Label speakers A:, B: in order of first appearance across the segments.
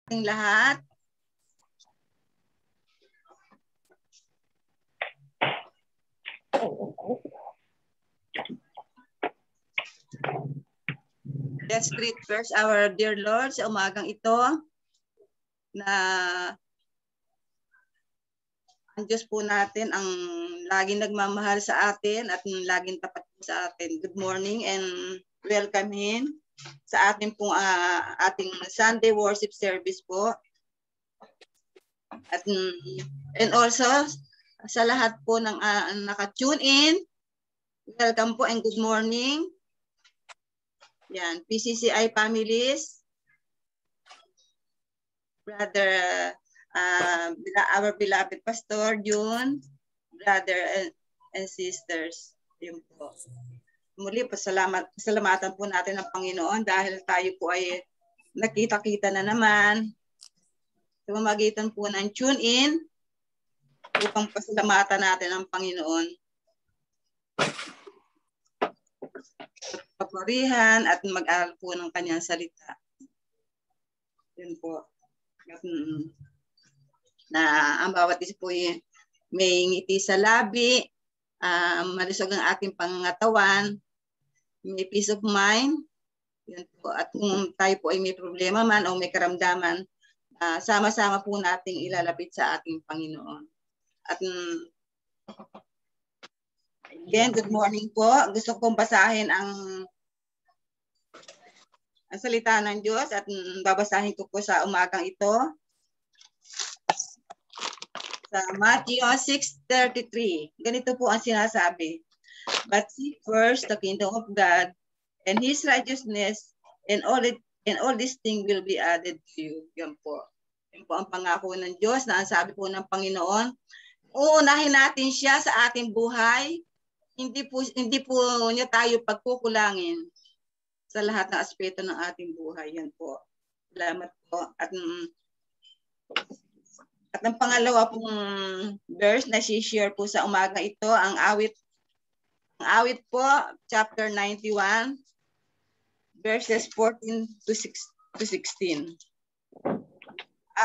A: ating lahat. Let's greet first our dear Lord sa umagang ito na ang Diyos po natin ang laging nagmamahal sa atin at laging tapat po sa atin. Good morning and welcome in sa ating pong ating Sunday worship service po. At and also sa lahat po ng naka-tune in, welcome po and good morning. Yan, PCCI families, brother, our beloved Pastor June, brother and sisters. Yun po. Muli, pasalamatan po natin ang Panginoon dahil tayo po ay nakita-kita na naman sa pamamagitan po ng tune in upang pasalamatan natin ang Panginoon. Papurihan at mag-aral po ng kanyang salita. Yun po. Na ang bawat isa po may ngiti sa labi, malusog ang ating pangatawan, may peace of mind. Yun po. At kung tayo po ay may problema man o may karamdaman, sama-sama po nating ilalapit sa ating Panginoon. At again, good morning po. Gusto kong basahin ang salita ng Diyos at babasahin ko po sa umagang ito. Sa Matthew 6:33, ganito po ang sinasabi. But seek first the kingdom of God and His righteousness, and all these things will be added to you. Yan po. Yan po ang pangako ng Diyos na ang sabi po ng Panginoon. Uunahin natin siya sa ating buhay. Hindi po niya tayo pagkukulangin sa lahat ng aspeto ng ating buhay. Yan po. Salamat po. At ang pangalawa pong verse na share po sa umaga ito, ang awit po, chapter 91, verses 14 to 16.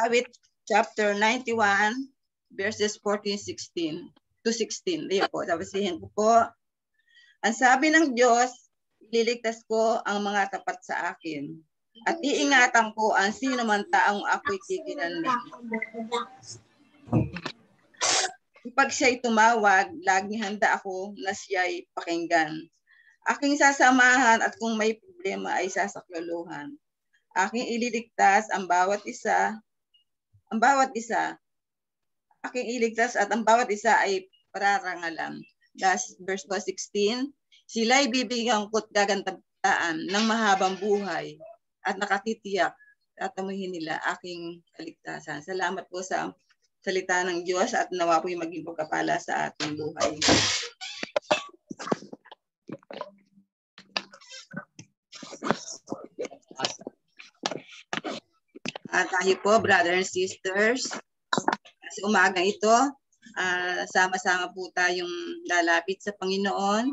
A: Awit, chapter 91, verses 14 to 16. Diyan po, sabihin ko po. Ang sabi ng Diyos, ililigtas ko ang mga tapat sa akin at iingatan ko ang sino man taong ako'y tigilan niya. Kapag siya'y tumawag, laging handa ako na siya'y pakinggan. Aking sasamahan at kung may problema ay sasaklaluhan. Aking ililigtas ang bawat isa. Aking iligtas at ang bawat isa ay pararangalan. That's verse 16. Sila'y bibigyan ko't gagantabtaan ng mahabang buhay at nakatitiyak at amuhin nila aking kaligtasan. Salamat po sa salita ng Diyos at nawa po'y maging pagkapala sa ating buhay. At tayo po, brothers and sisters, sa umagang ito, sama-sama po tayong lalapit sa Panginoon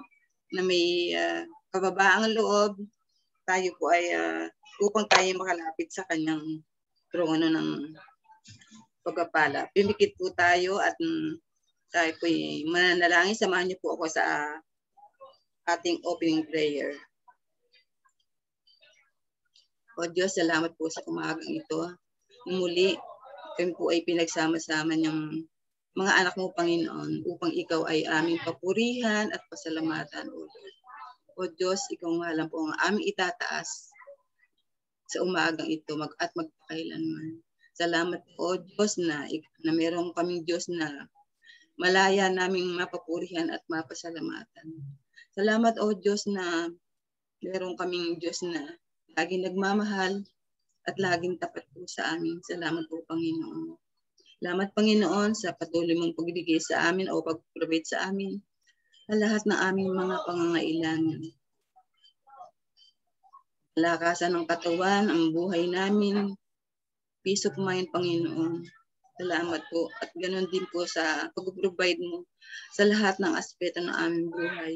A: na may kababaang loob. Tayo po ay upang tayo makalapit sa kanyang trono ng pagpapala. Pimikit po tayo at tayo po ay mananalangin. Samahan niyo po ako sa ating opening prayer. O Diyos, salamat po sa umagang ito. Muli, kami po ay pinagsama-sama ng mga anak mo, Panginoon, upang ikaw ay aming papurihan at pasalamatan, O Lord. O Diyos, ikaw nga lang po ang aming itataas sa umagang ito at magpakailanman. Salamat po, O Diyos, na meron kaming Diyos na malaya naming mapapurihan at mapasalamatan. Salamat, O Diyos, na meron kaming Diyos na laging nagmamahal at laging tapat po sa amin. Salamat po, Panginoon. Salamat, Panginoon, sa patuloy mong pagbibigay sa amin o pag-provide sa amin sa lahat ng aming mga pangangailangan. Lakasan ng katawan, ang buhay namin, peace of mind, Panginoon. Salamat po. At ganoon din po sa pag-provide mo sa lahat ng aspeto ng aming buhay.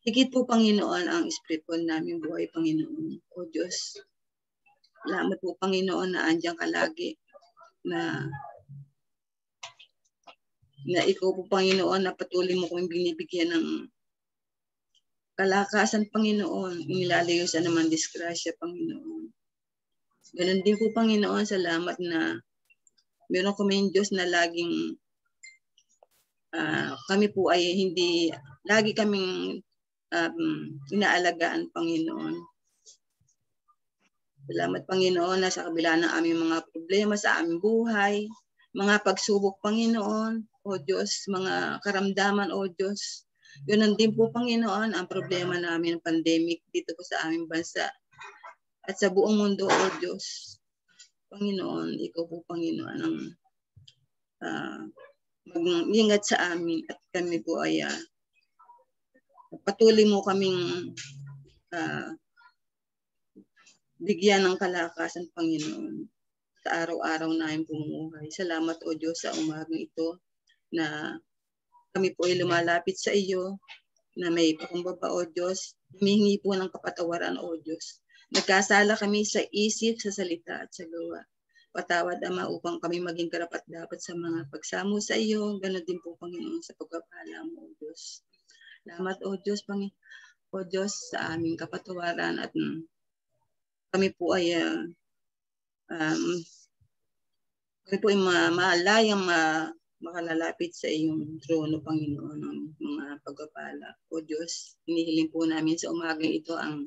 A: Higit po, Panginoon, ang espiritual namin buhay, Panginoon. O Diyos, Salamat po, Panginoon, na andyan ka lagi. Na ikaw po, Panginoon, na patuloy mo kong binibigyan ng kalakasan, Panginoon. Inilalayo sa naman disgrasya, Panginoon. Ganun din po, Panginoon, salamat na meron kaming Diyos na laging kami po ay hindi, lagi kaming inaalagaan, Panginoon. Salamat, Panginoon, na sa kabila ng aming mga problema sa aming buhay, mga pagsubok, Panginoon, o Diyos, mga karamdaman, o Diyos. Yun din po, Panginoon, ang problema namin ng pandemic dito po sa aming bansa at sa buong mundo, o Diyos. Panginoon, ikaw po, Panginoon, ang mag-ingat sa amin at kami po ay patuloy mo kaming bigyan ng kalakasan, Panginoon, sa araw-araw na pumuhay. Salamat, O Diyos, sa umagang ito na kami po ay lumalapit sa iyo, na may pakumbaba, O Diyos. Humihingi po ng kapatawaran, O Diyos. Nagkasala kami sa isip, sa salita at sa gawa. Patawad, Ama, upang kami maging karapat-dapat sa mga pagsamo sa iyo. Ganon din po, Panginoon, sa pagpapala mo, O Diyos. Salamat, O Diyos, O Diyos, sa aming kapatawaran at kami po ay malayang makalalapit sa iyong trono, Panginoon, ng mga pagpapala. O Diyos, hinihiling po namin sa umagang ito ang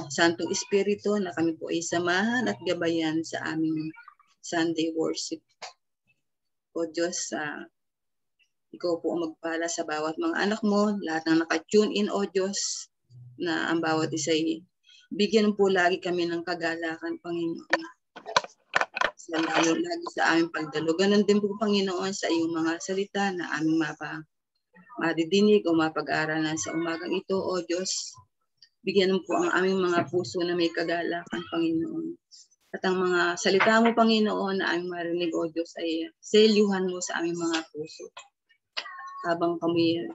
A: Santong Espiritu na kami po ay samahan at gabayan sa aming Sunday worship. O Diyos, ikaw po ang magpala sa bawat mga anak mo, lahat ng naka-tune in, O Diyos, na ang bawat isa ay bigyan po lagi kami ng kagalakan, Panginoon. Lalo lagi sa aming pagdalo. Ganon din po, Panginoon, sa iyong mga salita na aming madidinig o mapag-aaralan sa umagang ito, O Diyos. Bigyan mo po ang aming mga puso na may kagalakan, Panginoon. At ang mga salita mo, Panginoon, na aming marinig, O Diyos, ay selyuhan mo sa aming mga puso. Habang kami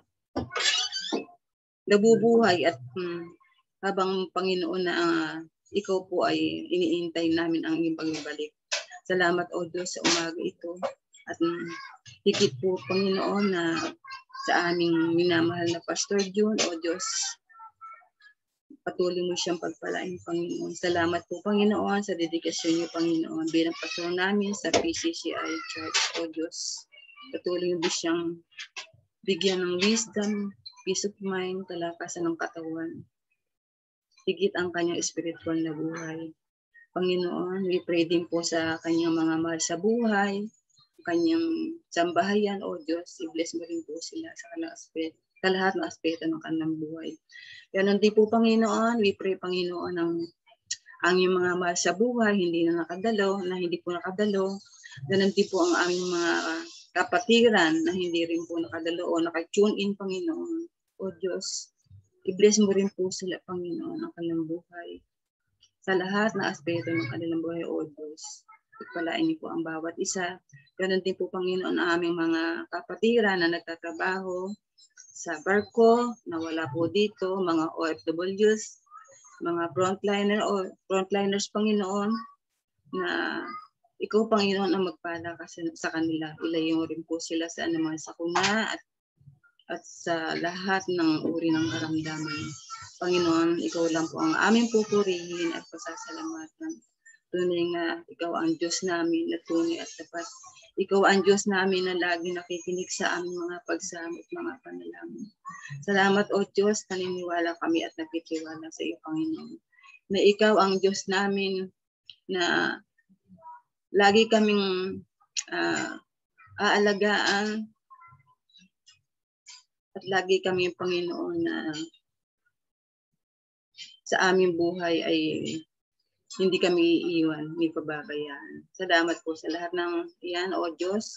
A: nabubuhay at habang, Panginoon, na ikaw po ay iniintay namin ang iyong pagbabalik. Salamat, O Diyos, sa umaga ito. At higit po, Panginoon, na sa aming minamahal na Pastor June, O Diyos, patuloy mo siyang pagpalain, Panginoon. Salamat po, Panginoon, sa dedikasyon niyo, Panginoon, bilang pastor namin sa PCCI Church, O Diyos. Patuloy mo siyang bigyan ng wisdom, peace of mind, kalakasan ng katawan. Higit ang kanyang spiritual na buhay. Panginoon, we pray din po sa kanyang mga mahal sa buhay, kanyang sambahayan, O Diyos, i-bless mo rin po sila sa lahat ng aspeto ng kanilang buhay. Ganon din po, Panginoon, we pray, Panginoon, ang iyong mga mahal sa buhay, hindi po nakadalo. Ganon din po ang aming mga kapatiran na hindi rin po nakadalo o naka-tune in, Panginoon. O Diyos, i-bless mo rin po sila, Panginoon, ang kanilang buhay. Sa lahat na aspeto ng kanilang buhay, O Diyos, pagpalain niyo po ang bawat isa. Ganon din po, Panginoon, ang aming mga kapatiran na nagtatrabaho sa barko, na wala po dito, mga OFWs, mga frontliners, Panginoon, na ikaw, Panginoon, ang magpala kasi sa kanila. Ilayo rin po sila sa anumang sakuna at sa lahat ng uri ng karamdaman. Panginoon, ikaw lang po ang aming pupurihin at pasasalamatan. Tunay nga, ikaw ang Diyos namin na tunay at tapat. Ikaw ang Diyos namin na lagi nakikinig sa aming mga pagsamo at mga panalangin. Salamat, O Diyos, naniniwala kami at nagtitiwala sa iyo, Panginoon. Na ikaw ang Diyos namin na lagi kaming aalagaan at lagi kami, Panginoon, na sa aming buhay ay hindi kami iiwan, hindi pababayaan. Salamat po sa lahat ng iyan, O Diyos,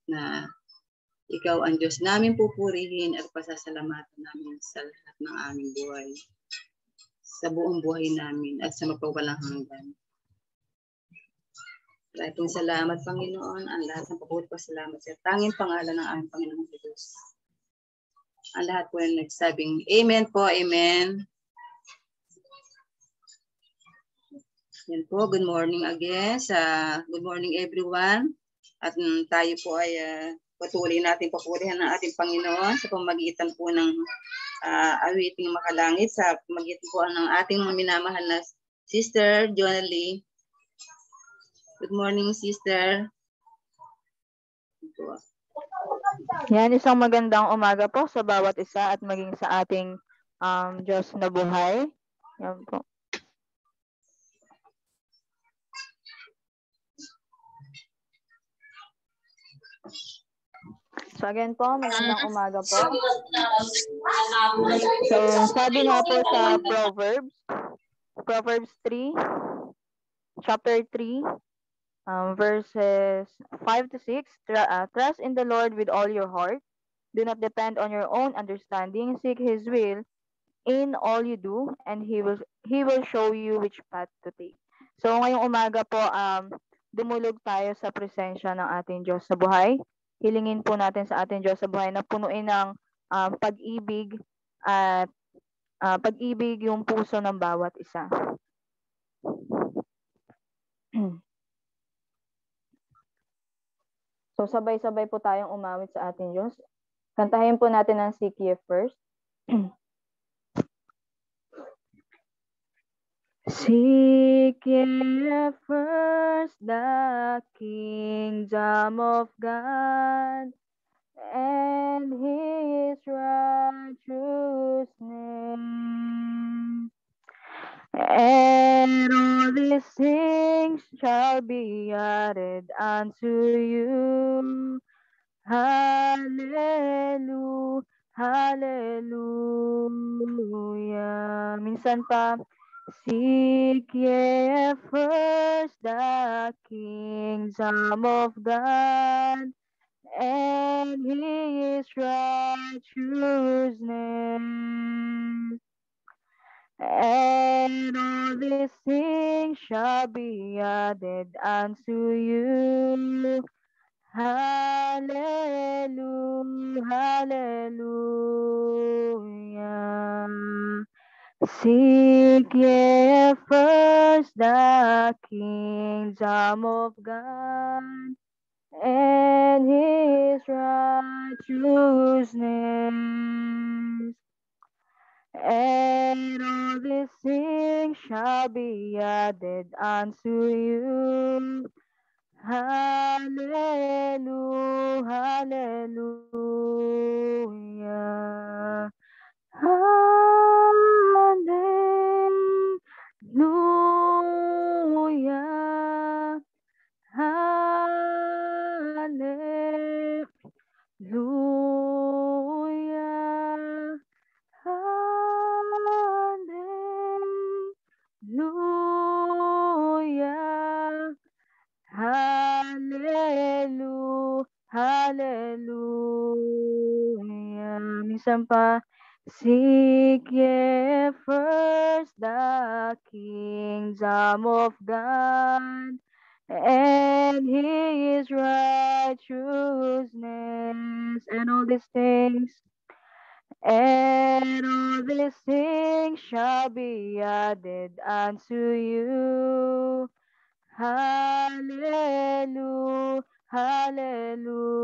A: na ikaw ang Diyos namin pupurihin at pasasalamatan namin sa lahat ng aming buhay, sa buong buhay namin at sa magpawalang hanggan. Maraming salamat, Panginoon, ang lahat ng papuri pa salamat sa tanging pangalan ng aming Panginoong Diyos. Ang lahat po ay nagsabing Amen po, Amen. Yan po, good morning again. Good morning everyone. At tayo po ay patuloy natin papurihan ng ating Panginoon sa pamagitan po ng awiting makalangit, sa pamagitan po ng ating mga minamahal na Sister Jonalie. Good morning, Sister.
B: Yan, isang magandang umaga po sa bawat isa at maging sa ating Diyos na buhay. Yan po. So again po, magandang umaga po. So sabi nga po sa Proverbs 3, chapter 3, verses 5 to 6, trust in the Lord with all your heart. Do not depend on your own understanding. Seek His will in all you do, and He will show you which path to take. So ngayong umaga po, dumulog tayo sa presensya ng ating Diyos sa buhay. Hilingin po natin sa ating Diyos sa buhay na punuin ng pag-ibig at pag-ibig yung puso ng bawat isa. So sabay-sabay po tayong umawit sa ating Diyos. Kantahin po natin ang Seek Ye First. Seek ye first the kingdom of God and His righteousness, and all these things shall be added unto you. Hallelujah, hallelujah. Minsan pa, seek ye first the kingdom of God and His righteousness, and all these things shall be added unto you. Hallelujah, hallelujah. Seek ye first the kingdom of God and His righteousness, and all these things shall be added unto you. Hallelujah, hallelujah, hallelujah, hallelujah, hallelujah. Hallelujah, hallelujah. Minsan pa, seek ye first the kingdom of God and His righteousness, and all these things shall be added unto you. Hallelujah, hallelujah.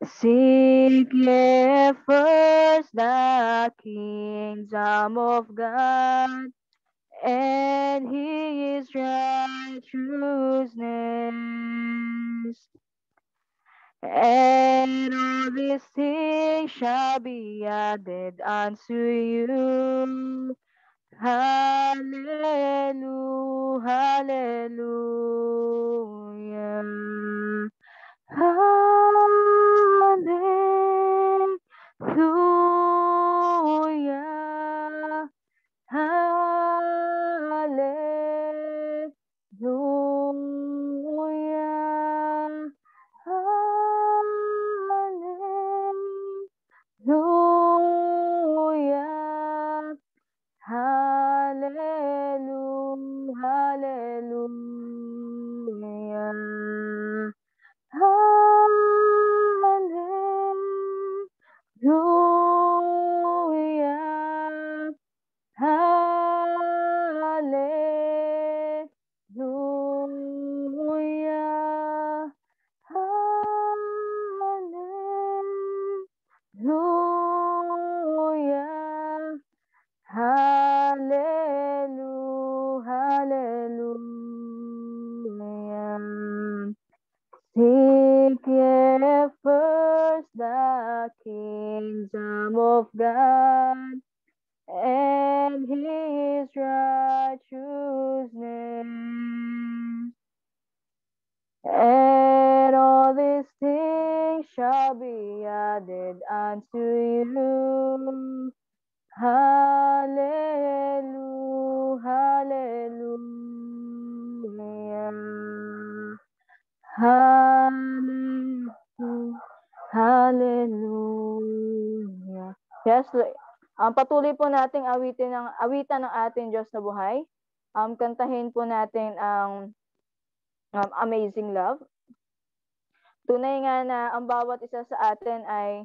B: Seek ye first the kingdom of God and His righteousness, and all these things shall be added unto you. Hallelujah, hallelujah, hallelujah, hallelujah, hallelujah. Hallelujah, hallelujah. Seek ye first the kingdom of God and his righteousness, and all these things shall be added unto you. Hallelujah, hallelujah, hallelujah, hallelujah. Yes, patuloy po nating awitan ng ating Diyos na buhay. Kantahin po natin ang Amazing Love. Tunay nga na ang bawat isa sa atin ay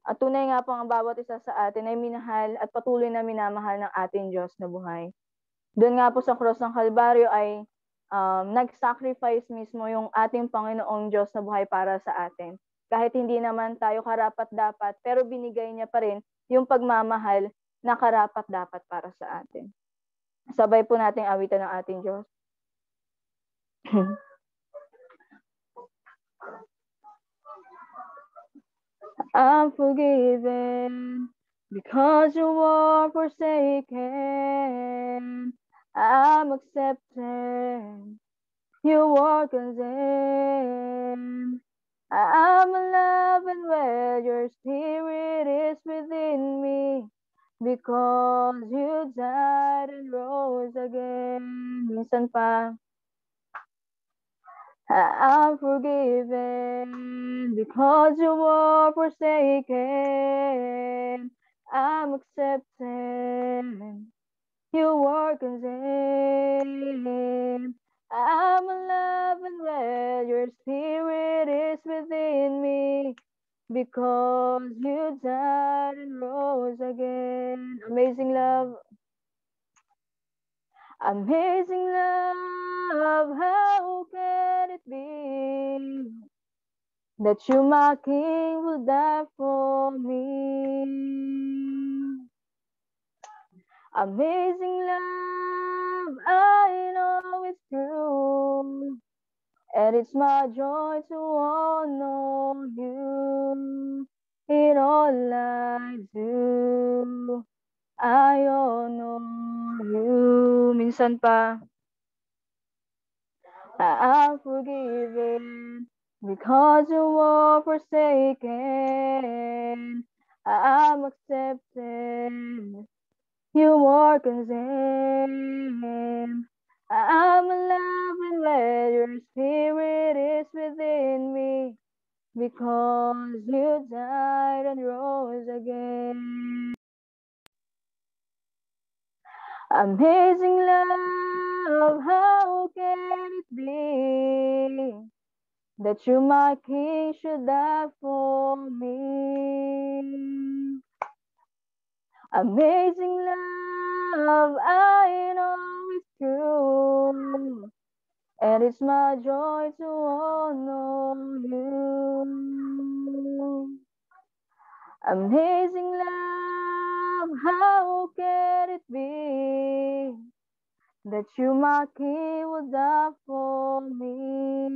B: at tunay nga po ang bawat isa sa atin ay minahal at patuloy na minamahal ng ating Diyos na buhay. Doon nga po sa cross ng Kalbaryo ay nag-sacrifice mismo yung ating Panginoong Diyos na buhay para sa atin. Kahit hindi naman tayo karapat-dapat, pero binigay niya pa rin yung pagmamahal na karapat-dapat para sa atin. Sabay po nating awitan ng ating Diyos. I'm forgiven because you were forsaken. I'm accepted. You were condemned. I'm alive and well. Your spirit is within me because you died and rose again. Minsan pa. I'm forgiven because you were forsaken. I'm accepted. You were condemned. I'm alive and well. Your spirit is within me because you died and rose again. Amazing love. Amazing love, how can it be that you, my King, will die for me? Amazing love, I know it's true, and it's my joy to honor you in all I do. I honor you. Minsan pa. I'm forgiven because you were forsaken. I'm accepted. You were condemned. I'm alive and well. Your spirit is within me because you died and rose again. Amazing love, how can it be that you, my King, should die for me? Amazing love, I know it's true, and it's my joy to honor you. Amazing love, how can it be that you, my King, would die for me?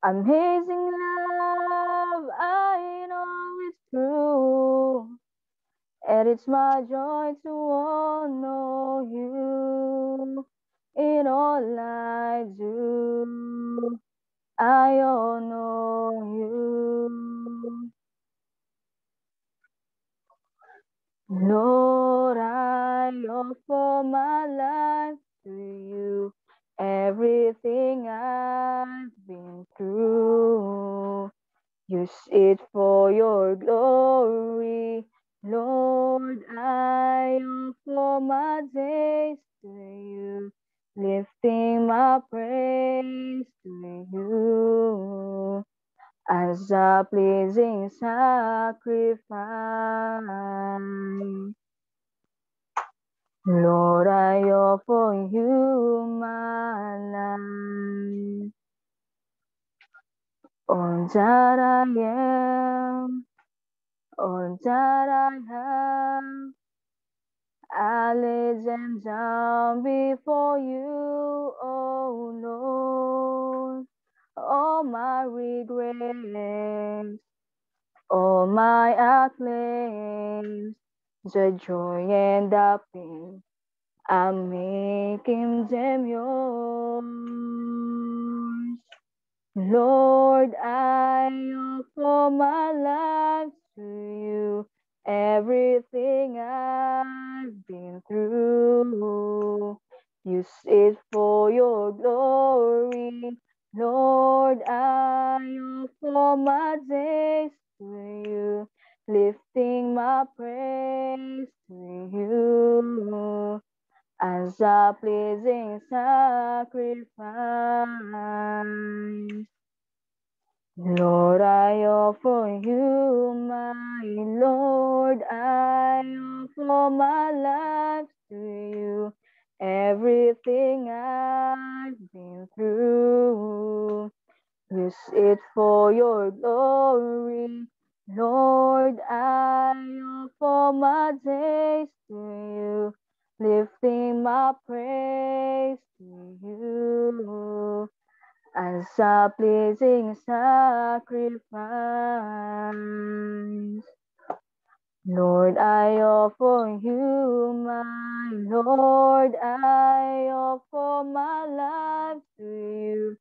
B: Amazing love, I know it's true, and it's my joy to honor you in all I do. I honor you. Lord, I offer my life to you. Everything I've been through, use it for your glory. Lord, I offer my days to you, lifting my praise to you as a pleasing sacrifice. Lord, I offer you my life. All that I am, All that I have, I lay them down before you, oh Lord. All my regrets, all my acclaims, the joy and the pain, I'm making them yours. Lord, I offer my life to you, everything I've been through. Use it for your glory. Lord, I offer my days to you, lifting my praise to you as a pleasing sacrifice. Lord, I offer you, my Lord, I offer my life to you, everything I've been through. Use it for your glory. Lord, I offer my days to you, lifting my praise to you as a pleasing sacrifice. Lord, I offer you, my Lord, I offer my life to you,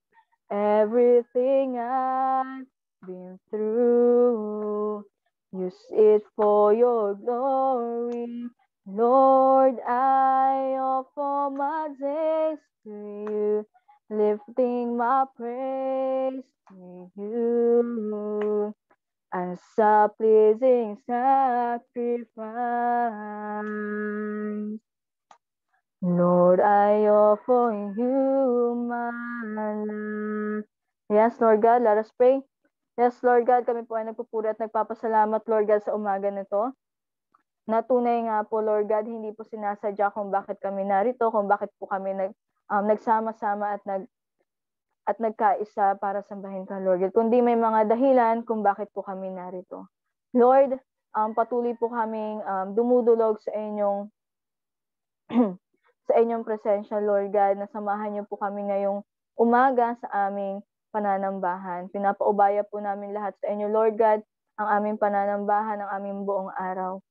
B: everything I've been through. Use it for your glory. Lord, I offer my days to you, lifting my praise to you as a pleasing sacrifice. Lord, I offer you my life. Yes, Lord God, let us pray. Yes, Lord God, kami po ay nagpupuri at nagpapasalamat, Lord God, sa umaga nito. Na tunay nga po, Lord God, hindi po sinasadya kung bakit kami narito, kung bakit po kami nagsama-sama at nagkaisa para sambahin ka, Lord God. Kundi may mga dahilan kung bakit po kami narito. Lord, patuloy po kaming dumudulog sa inyong sa inyong presensya, Lord God, na samahan niyo po kami ngayong umaga sa aming pananambahan. Pinapaubaya po namin lahat sa inyo, Lord God, ang aming pananambahan, ang aming buong araw.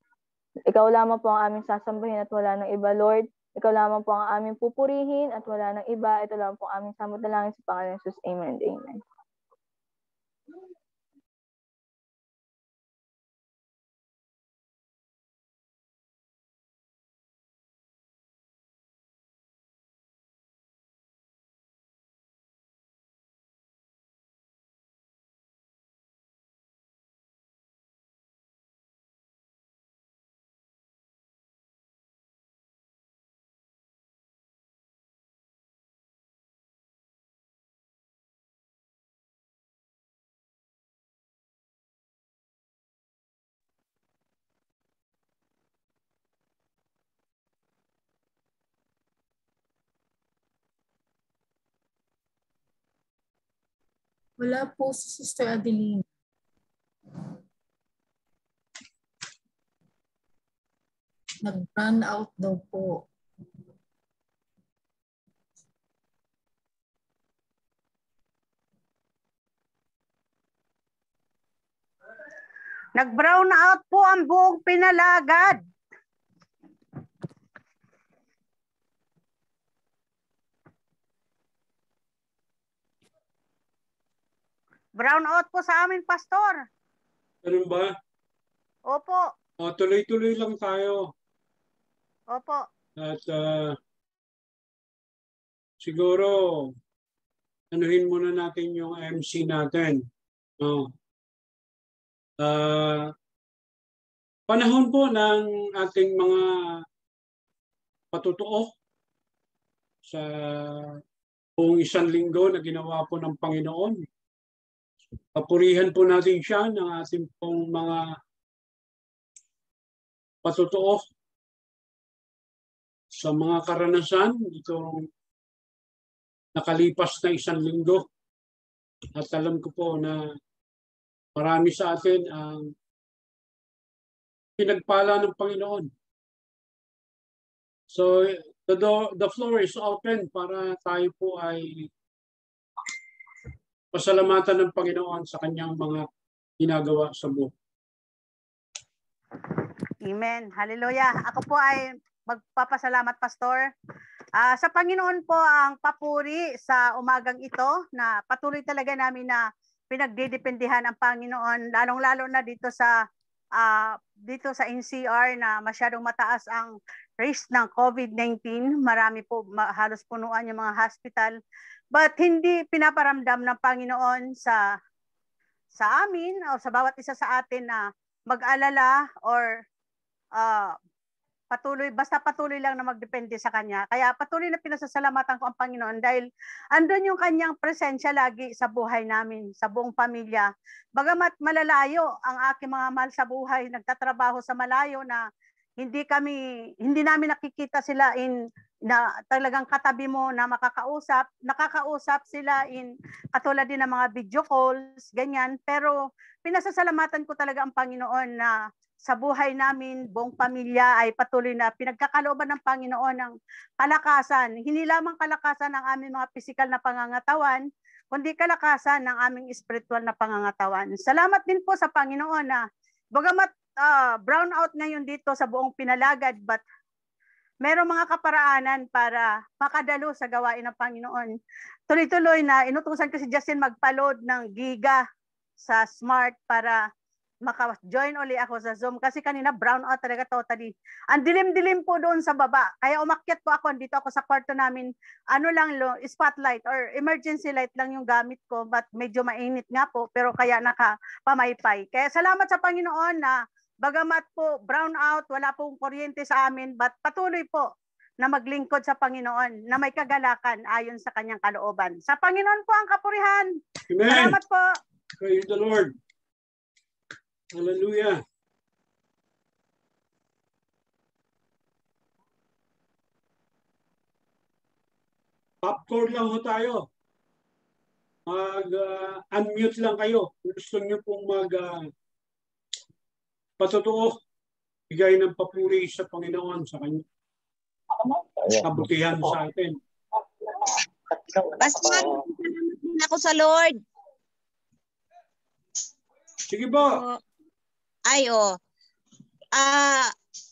B: Ikaw lamang po ang aming sasambahin at wala ng iba, Lord. Ikaw lamang po ang aming pupurihin at wala ng iba. Ito lamang po ang aming samot-dalangin sa pangalan ng Jesus. Amen and amen.
C: Wala po si Sister Adeline. Nag-run out daw po.
D: Nag-brown out po ang buong Pinalagad. Brown out po sa amin, Pastor.
E: Ganun ba?
D: Opo.
E: O, tuloy-tuloy lang tayo.
D: Opo.
E: At siguro, anuhin muna natin yung MC natin. Panahon po ng ating mga patutuo sa buong isang linggo na ginawa po ng Panginoon. Papurihan po natin siya ng ating pong mga patutuo sa mga karanasan itong nakalipas na isang linggo. At alam ko po na marami sa atin ang pinagpala ng Panginoon. So, the floor is open para tayo po ay pasalamatan ng Panginoon sa kanyang mga ginagawa sa buhay.
D: Amen. Hallelujah. Ako po ay magpapasalamat, Pastor. Sa Panginoon po ang papuri sa umagang ito na patuloy talaga namin na pinagdidependihan ang Panginoon, lalong-lalo na dito sa NCR na masyadong mataas ang risk ng COVID-19. Marami po, halos punuan yung mga hospital. But hindi pinaparamdam ng Panginoon sa amin o sa bawat isa sa atin na mag-alala or basta patuloy lang na magdepende sa Kanya. Kaya patuloy na pinasasalamatan ko ang Panginoon dahil andun yung Kanyang presensya lagi sa buhay namin, sa buong pamilya. Bagamat malalayo ang aking mga mahal sa buhay, nagtatrabaho sa malayo na hindi namin nakikita sila na talagang katabi mo na nakakausap sila katulad din ng mga video calls, ganyan. Pero pinasasalamatan ko talaga ang Panginoon na sa buhay namin, buong pamilya ay patuloy na pinagkakalooban ng Panginoon ng kalakasan. Hindi lamang kalakasan ng aming mga pisikal na pangangatawan, kundi kalakasan ng aming spiritual na pangangatawan. Salamat din po sa Panginoon na bagamat brown out ngayon dito sa buong Pinalagad, but merong mga kaparaanan para makadalo sa gawain ng Panginoon. Tuloy-tuloy na inutusan ko si Justin magpa-load ng giga sa Smart para maka-join uli ako sa Zoom kasi kanina brown out talaga totally. Ang dilim-dilim po doon sa baba. Kaya umakyat po ako, dito ako sa kwarto namin. Spotlight or emergency light lang yung gamit ko, but medyo mainit nga po, pero kaya nakapamaypay. Kaya salamat sa Panginoon na bagamat po brown out, wala pong kuryente sa amin, but patuloy po na maglingkod sa Panginoon, na may kagalakan ayon sa kanyang kalooban. Sa Panginoon po ang kapurihan.
E: Amen.
D: Salamat po.
E: Praise the Lord. Hallelujah. Popcorn lang ho tayo. Unmute lang kayo. Gusto niyo pong patotoo, bigay ng papuri sa Panginoon sa kanya. Kabutihan sa atin.
F: Pastor, salamat din ako sa Lord.
E: Sige po.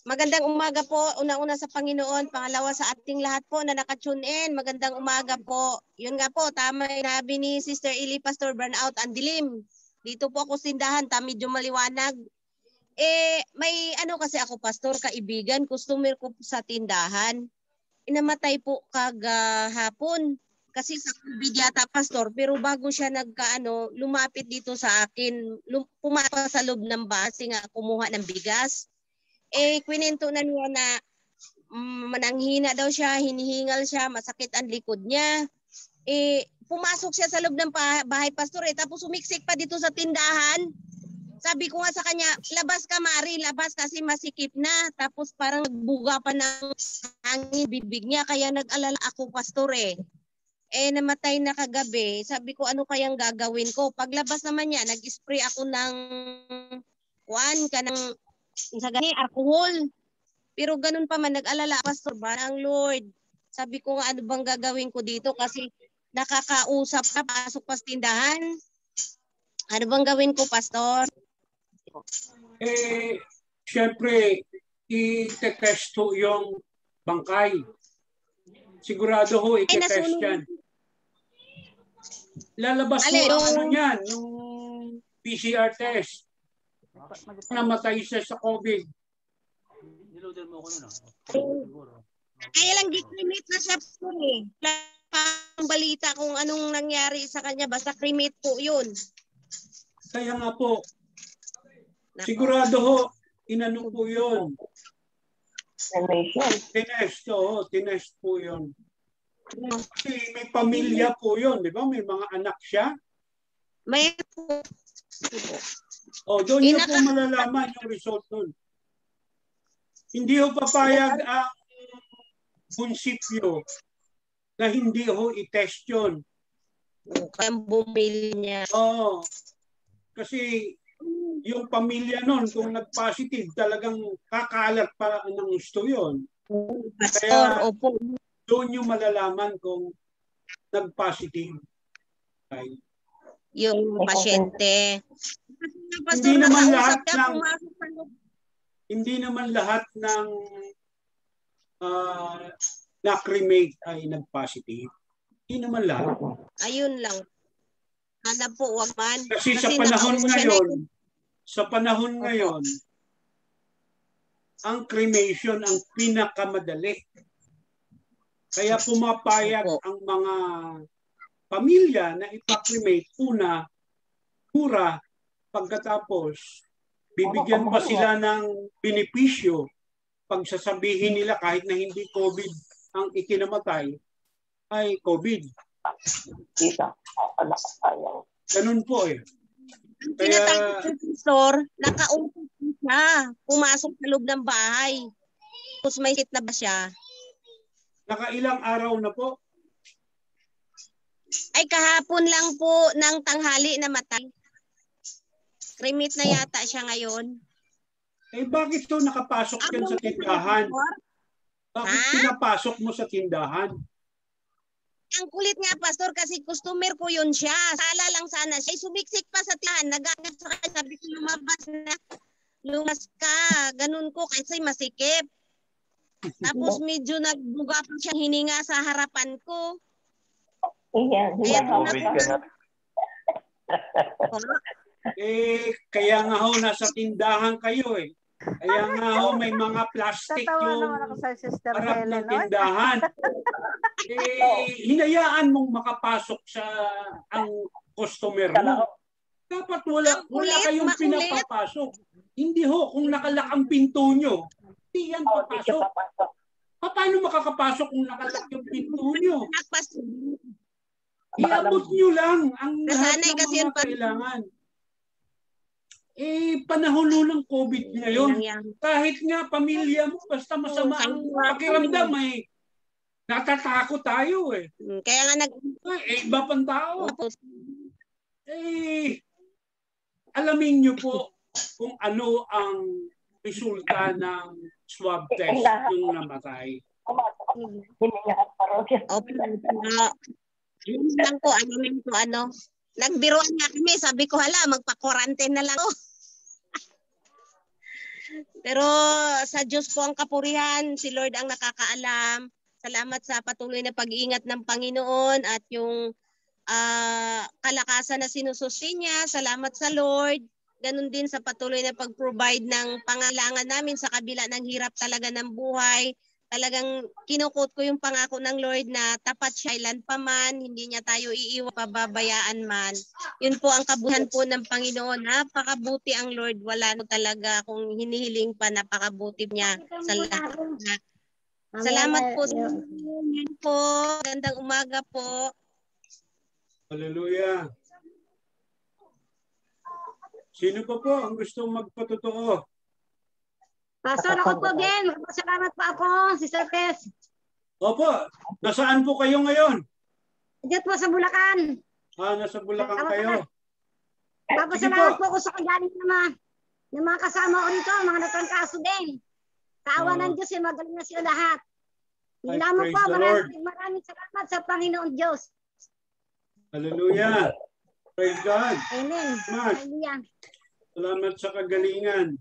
F: Magandang umaga po. Una-una sa Panginoon, pangalawa sa ating lahat po na nakatune in. Magandang umaga po. Yun nga po, tama yung nabi ni Sister Eli, Pastor, burnout, ang dilim. Dito po ako sindahan, medyo maliwanag. May kasi ako, Pastor, kaibigan, customer ko sa tindahan. Inamatay po kagahapon. Kasi sa COVID yata, Pastor, pero bago siya lumapit dito sa akin, pumapa sa loob ng base nga kumuha ng bigas. Kwento na niya na mananghina daw siya, hinihingal siya, masakit ang likod niya. Pumasok siya sa loob ng bahay, Pastor, tapos sumiksik pa dito sa tindahan. Sabi ko nga sa kanya, labas ka Mari, labas kasi masikip na. Tapos parang nagbuga pa ng hangin bibig niya, kaya nag-alala ako, Pastor namatay na kagabi. Sabi ko, ano kayang gagawin ko? Paglabas naman niya, nag-spray ako ng alcohol. Pero ganun pa man, nag-alala, Pastor, ang Lord. Sabi ko, ano bang gagawin ko dito? Kasi nakakausap ka, pasok pa sa tindahan. Ano bang gawin ko, Pastor?
E: Siyempre, i-test yung bangkay. Sigurado ho, i-test yan. Lalabas mo yan, yung PCR test. Namatay siya sa COVID.
F: Kaya lang di-cremate na siya po Ang balita kung anong nangyari sa kanya, basta cremate po yun.
E: Kaya nga po, sigurado ho, inano po yun. Tinest po yun. Kasi may pamilya po yun, di ba? May mga anak siya.
F: May po.
E: Doon niyo po malalaman yung result nun. Hindi ho papayag ang munisipyo na hindi ho i-test yun.
F: Kaya bumili niya.
E: Kasi yung pamilya nun, kung nag-positive, talagang kakalat pa ng gusto yun.
F: Pastor,
E: Kaya
F: opo.
E: doon yung malalaman kung nag-positive. Okay.
F: Yung pasyente.
E: Hindi naman lahat
F: niya,
E: ng
F: pumasok sa loob.
E: hindi naman lahat ng na-cremate ay nag-positive. Hindi naman lahat.
F: Ayun lang. Sana po, wag man.
E: Kasi sa panahon
F: nakausap siya
E: ngayon,
F: na-
E: sa panahon
F: Opo.
E: ngayon, ang cremation ang pinakamadali. Kaya pumapayag
F: Opo.
E: ang mga pamilya na ipa-cremate una, mura, pagkatapos bibigyan pa sila ng benepisyo pag sasabihin nila kahit na hindi COVID ang ikinamatay, ay COVID. Ganun po eh. Kaya,
F: Tinatawag ng pastor, nakausap siya. Pumasok sa loob ng bahay. Tapos may sit na ba siya?
E: nakailang araw na po.
F: Ay, kahapon lang po ng tanghali na matay. Cremate na yata siya ngayon.
E: Eh bakit to nakapasok yan sa tindahan? Bakit
F: Ha?
E: pinapasok mo sa tindahan?
F: Ang kulit nga, pastor, kasi customer ko yun siya. Sala lang sana siya. Sumiksik pa sa tiyan. Nagangas sa kanya. Sabi ko, lumas ka. Ganun ko kasi masikip. Tapos medyo nagbuga pa siyang hininga sa harapan ko. Kaya doon ako.
E: Kaya nga ho, nasa tindahan kayo eh. Kaya nga ho, may mga plastic
D: Tatawa naman
E: yung
D: ako sa Sister
E: harap
D: Helen.
E: ng tindahan. Hinayaan mong makapasok sa ang customer mo. Dapat wala kayong pinapapasok. Hindi ho, kung nakalak ang pinto nyo, hindi yan papasok. Paano makakapasok kung nakalak yung pinto nyo? Iabot nyo lang ang lahat ng mga kailangan. Panahon ng COVID ngayon. Kahit nga pamilya mo, basta masama ang pakiramdam, natatakot tayo eh.
F: Kaya nga
E: iba pang tao. Alamin nyo po kung ano ang resulta ng swab test yung namatay.
F: Yun lang po, nagbiruan nga kami, sabi ko, hala, magpa-quarantine na lang. Pero sa Diyos po ang kapurihan, si Lord ang nakakaalam. Salamat sa patuloy na pag-iingat ng Panginoon at yung kalakasan na sinusustain niya. Salamat sa Lord. Ganun din sa patuloy na pag-provide ng pangailangan namin sa kabila ng hirap talaga ng buhay. Talagang kinukot ko yung pangako ng Lord na tapat siya ilan pa man, hindi niya tayo iiwan, pababayaan man. Yun po ang kabuhan po ng Panginoon. Napakabuti ang Lord. Wala no talaga kung hinihiling pa, napakabuti niya sa lahat. Salamat po sa inyo po. Gandang umaga po.
E: Hallelujah. Sino pa po ang gustong magpatotoo?
G: Pastor, ako po din. Salamat po ako, Sister Tess.
E: Opo. Nasaan po kayo ngayon?
G: Diyan po sa Bulacan.
E: Nasa Bulacan kayo.
G: Salamat po ako sa kagaling ng mga kasama ko rito, mga nagkangkaso din. Kaawa ng Diyos, magaling na sila lahat. Hindi lamang po, maraming salamat sa Panginoon Diyos.
E: Hallelujah. Praise God.
G: Amen.
E: Hallelujah. Salamat sa kagalingan.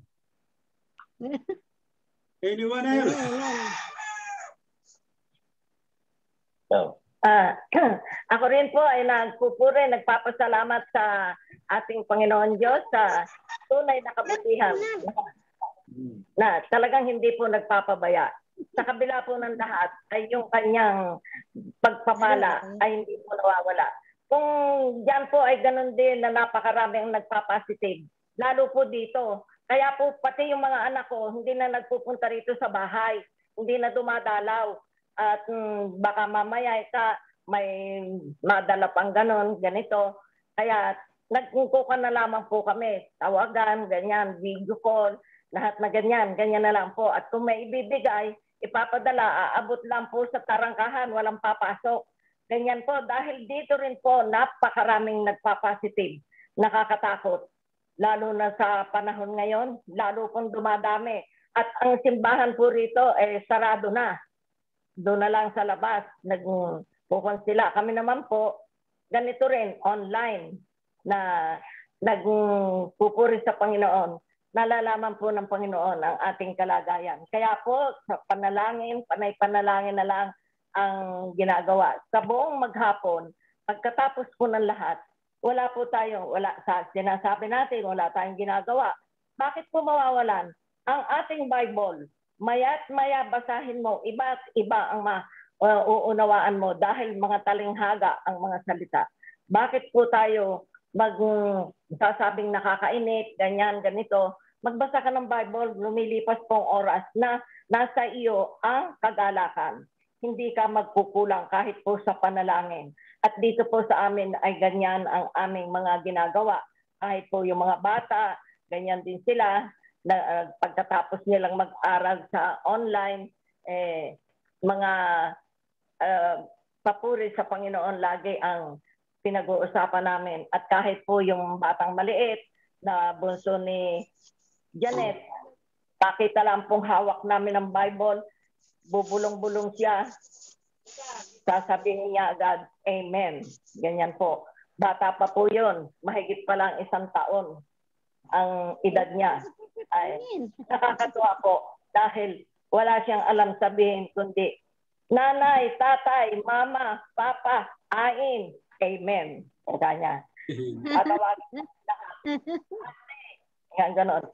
E: Anyone else?
H: Ako rin po ay nagpapasalamat sa ating Panginoon Diyos sa tunay na kabutihan na talagang hindi po nagpapabaya. Sa kabila po ng lahat ay yung kanyang pagpapala ay hindi po nawawala. Kung diyan po ay ganun din na napakaraming nagpapositive, lalo po dito. Kaya po pati yung mga anak ko hindi na nagpupunta rito sa bahay, hindi na dumadalaw. At baka mamaya may madala pang ganito. Kaya nagkukuha na lamang po kami, tawagan, ganyan, video call, lahat na ganyan na lang po. At kung may ibibigay, ipapadala, aabot lang po sa tarangkahan, walang papasok. Ganyan po, dahil dito rin po napakaraming nagpapositive, nakakatakot. lalo na sa panahon ngayon, lalo pong dumadami. At ang simbahan po rito sarado na. Doon na lang sa labas, nagpupunta sila. Kami naman po, ganito rin, online, na nagpupuri sa Panginoon. Nalalaman po ng Panginoon ang ating kalagayan. Kaya po, sa panalangin, panay-panalangin na lang ang ginagawa. Sa buong maghapon, pagkatapos po ng lahat, wala sa sinasabi natin, wala tayong ginagawa. Bakit po mawawalan? Ang ating Bible, maya't maya basahin mo, iba at iba ang uuunawaan mo dahil mga talinghaga ang mga salita. Bakit po tayo magsasabing nakakainit, ganyan, ganito? Magbasa ka ng Bible, lumilipas pong oras na nasa iyo ang kagalakan. Hindi ka magkukulang kahit po sa panalangin. At dito po sa amin ay ganyan ang aming mga ginagawa. Kahit po yung mga bata, ganyan din sila. Na, pagkatapos nilang mag-aral sa online, mga papuri sa Panginoon lagi ang pinag-uusapan namin. At kahit po yung batang maliit na bunso ni Janet, pakita lang pong hawak namin ng Bible, bubulong-bulong siya, sasabihin niya agad, Amen. Ganyan po. Bata pa po yun, mahigit pa lang 1 taon ang edad niya. Ay, nakakatuwa po dahil wala siyang alam sabihin kundi nanay, tatay, mama, papa, ain, amen. Kanya. Tatawagin lahat. Yan, ganon.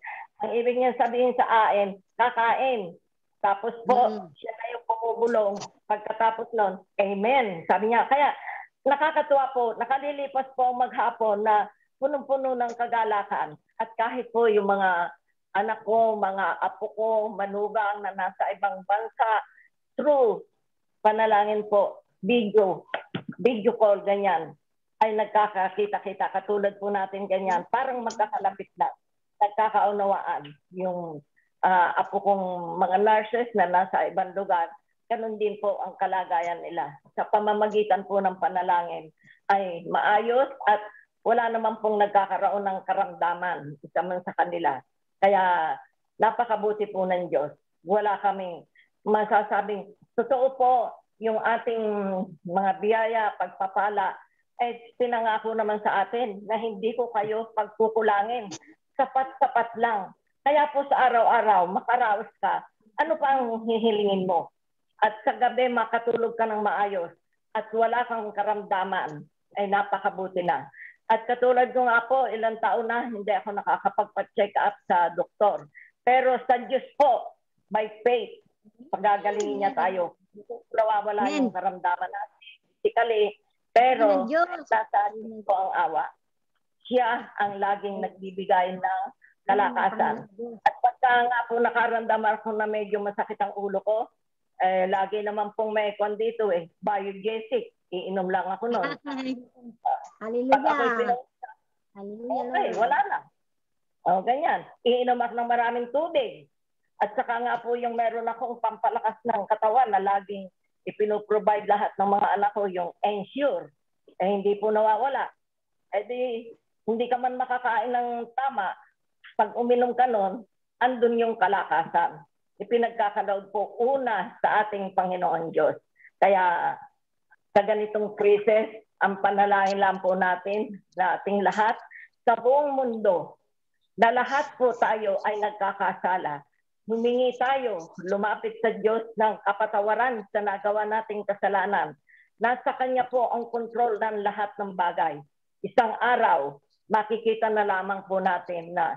H: Ang ibig niya sabihin sa ain, kakain. Tapos po, siya na yung bumubulong. Pagkatapos nun, amen. Sabi niya, kaya nakakatuwa po, nakalilipas po ang maghapon na punong-puno ng kagalakan. At kahit po yung mga anak ko, mga apo ko, manugang na nasa ibang bansa, through panalangin po, video call, ganyan, ay nagkakakita-kita. Katulad po natin ganyan, parang magkakalapit na, nagkakaunawaan yung apo kong mga nurses na nasa ibang lugar. Ganun din po ang kalagayan nila. Sa pamamagitan po ng panalangin ay maayos at wala naman pong nagkakaroon ng karamdaman isa man sa kanila. Kaya napakabuti po ng Diyos. Wala kaming masasabing, totoo po yung ating mga biyaya, pagpapala, pinangako naman sa atin na hindi ko kayo pagkukulangin. Sapat-sapat lang. Kaya po sa araw-araw, makaraos ka, ano pa ang hihilingin mo? At sa gabi, makatulog ka ng maayos at wala kang karamdaman, ay napakabuti na. At katulad ko nga po, ilang taon na, hindi ako nakakapagpa-check up sa doktor. Pero sa Diyos po, by faith, pagagalingin niya tayo. Nawawala yung karamdaman natin physically, pero nasa Diyos po ang awa. Siya ang laging nagbibigay ng kalakasan. At pagka nga po nakaramdaman ko na medyo masakit ang ulo ko, lagi naman pong may kwan dito biogesic. Iinom lang ako nun.
G: Hallelujah.
H: Okay, wala na. O, ganyan. Iinom ako ng maraming tubig. At saka nga po yung meron akong pampalakas ng katawan na laging ipinoprovide lahat ng mga anak ko, yung Ensure. Hindi po nawawala. Hindi ka man makakain ng tama. Pag uminom ka nun, andun yung kalakasan. Ipinagkakalood po una sa ating Panginoon Diyos. Kaya sa ganitong krisis, ang panalangin lang po natin na ating lahat sa buong mundo na lahat po tayo ay nagkakasala. Humingi tayo, lumapit sa Diyos ng kapatawaran sa nagawa nating kasalanan. Nasa Kanya po ang kontrol ng lahat ng bagay. Isang araw, makikita na lamang po natin na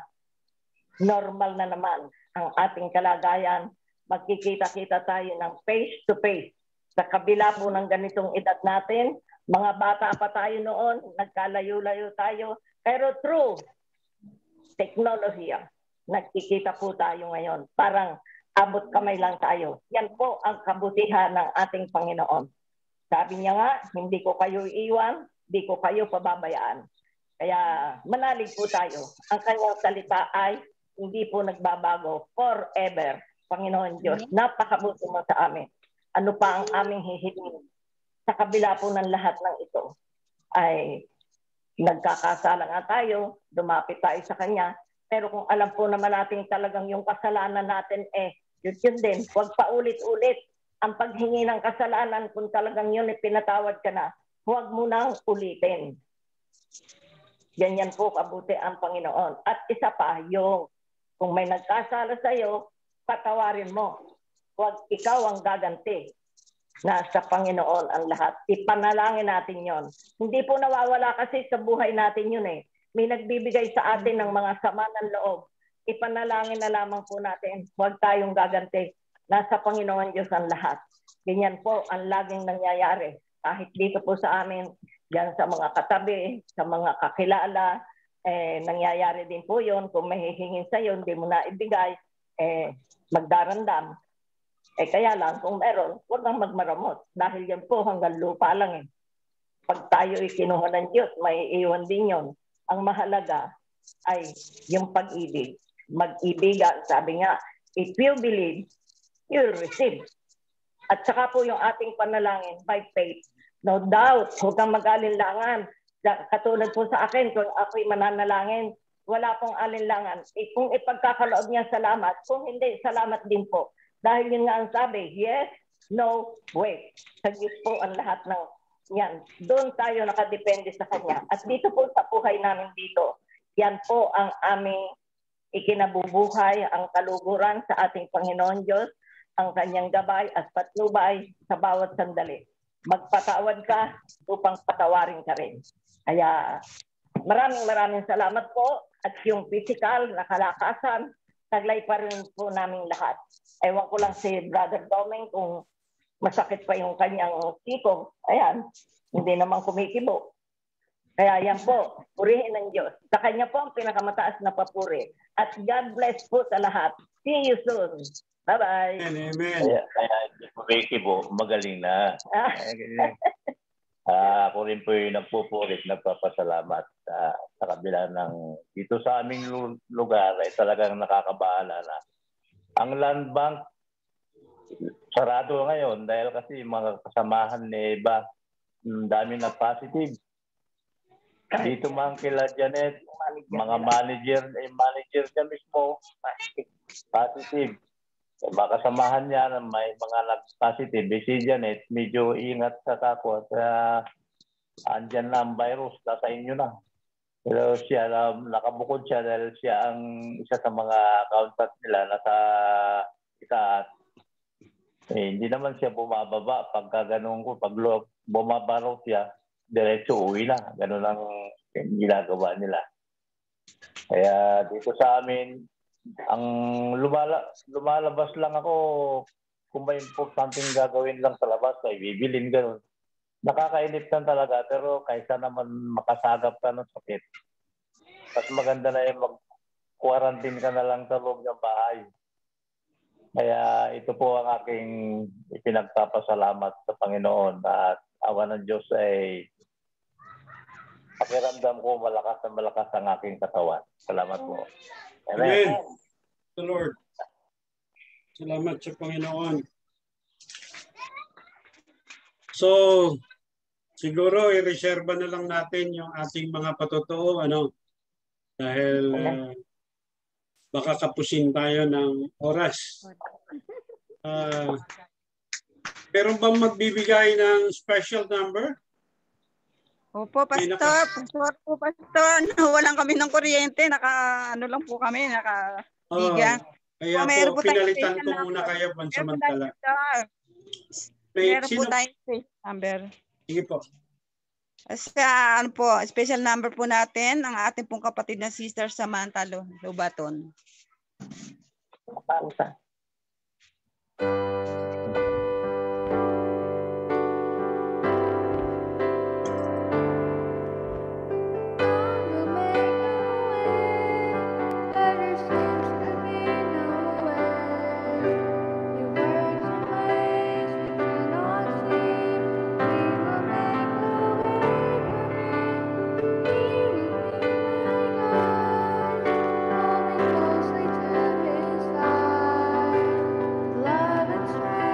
H: normal na naman ang ating kalagayan. Magkikita-kita tayo ng face to face. Sa kabila po ng ganitong edad natin, mga bata pa tayo noon, nagkalayo-layo tayo. Pero through teknolohiya, nagkikita po tayo ngayon. Parang abot kamay lang tayo. Yan po ang kabutihan ng ating Panginoon. Sabi niya nga, hindi ko kayo iiwan, hindi ko kayo pababayaan. Kaya manalig po tayo. Ang kanyang salita ay hindi po nagbabago forever. Panginoon Diyos, napakabuti mo sa amin. Ano pa ang aming hihingin? Sa kabila po ng lahat ng ito ay nagkakasala nga tayo, dumapit tayo sa Kanya. Pero kung alam po naman natin talagang yung kasalanan natin, yun din, huwag paulit-ulit ang paghingi ng kasalanan. Kung talagang yun pinatawad ka na, huwag mo nang ulitin. Ganyan po kabuti ang Panginoon. At isa pa, yung kung may nagkasala sa'yo, patawarin mo. Huwag ikaw ang gaganti. Nasa Panginoon ang lahat. Ipanalangin natin yon. Hindi po nawawala kasi sa buhay natin yun eh. May nagbibigay sa atin ng mga sama ng loob. Ipanalangin na lamang po natin. Huwag tayong gaganti. Nasa Panginoon Diyos ang lahat. Ganyan po ang laging nangyayari. Kahit dito po sa amin, yan sa mga katabi, sa mga kakilala, nangyayari din po yun. Kung may hihingin sa'yo, hindi mo na ibigay, magdarandam. Kaya lang, kung meron, huwag kang magmaramot. Dahil yan po hanggang lupa lang eh. Pag tayo kinuha ng Diyos, may iwan din yun. Ang mahalaga ay yung pag-ibig. Mag-ibigan. Sabi nga, if you believe, you'll receive. At saka po yung ating panalangin by faith. No doubt, huwag kang mag-alinlangan. Katulad po sa akin, kung ako'y mananalangin, wala pong alinlangan. Kung ipagkakaloob niya, salamat. Kung hindi, salamat din po. Dahil yun nga ang sabi, yes, no, wait. Sa Diyos po ang lahat ng yan. Doon tayo nakadepende sa Kanya. At dito po sa buhay namin dito, yan po ang aming ikinabubuhay, ang kaluguran sa ating Panginoon Diyos, ang Kanyang gabay at patnubay sa bawat sandali. Magpatawad ka upang patawarin ka rin. Kaya maraming salamat po. At yung physical na kalakasan, taglay pa rin po namin lahat. Ewan ko lang si Brother Doming kung masakit pa yung kanyang siko. Ayan, hindi naman kumikibo. Kaya yan po, purihin ng Diyos. Sa Kanya po ang pinakamataas na papuri. At God bless po sa lahat. See you soon. Bye-bye.
E: Amen.
I: Kaya hindi kumikibo, magaling na. Ako rin po yung nagpupurit, nagpapasalamat sa kabila ng dito sa aming lugar ay talagang nakakabahala na. Ang land bank, sarado ngayon dahil kasi mga kasamahan ni Eva, dami na positive. Dito man kila Janet, mga manager niya mismo, positive. Mga kasamahan niya, may mga nag-positive. Si Janet, medyo ingat sa kako at andyan na ang virus, nasa inyo na. Pero siya, nakabukod siya dahil siya ang isa sa mga accountant nila nasa itaas. Hindi naman siya bumababa. Pagka ganun ko, pag bumaba raw siya, diretso uwi na. Ganun ang ginagawa nila. Kaya dito sa amin, ang lumalabas lang ako kung may importanteng gagawin lang sa labas, ay bibilin ganun. Nakakainip lang talaga, pero kaysa naman makasagap ka ng sakit, mas maganda na yung mag-quarantine ka na lang sa loob ng bahay. Kaya ito po ang aking ipinagpapasalamat sa Panginoon at awa ng Diyos ay pakiramdam ko malakas na malakas ang aking katawan. Salamat po.
E: Amen. The Lord. Salamat sa Panginoon. So, siguro i-reserva na lang natin yung ating mga patotoo, dahil baka kapusin tayo ng oras. Meron bang magbibigay ng special number?
J: Opo, Pastor. Pastor. Walang kami ng kuryente. Lang po kami. Naka-biga.
E: Kaya po, pinalitan ko muna kayo pansamantala.
J: Meron po tayong special number.
E: Sige po.
J: Sa special number po natin, ang ating pong kapatid na Sister Samantha Lobaton.
K: Love and strength.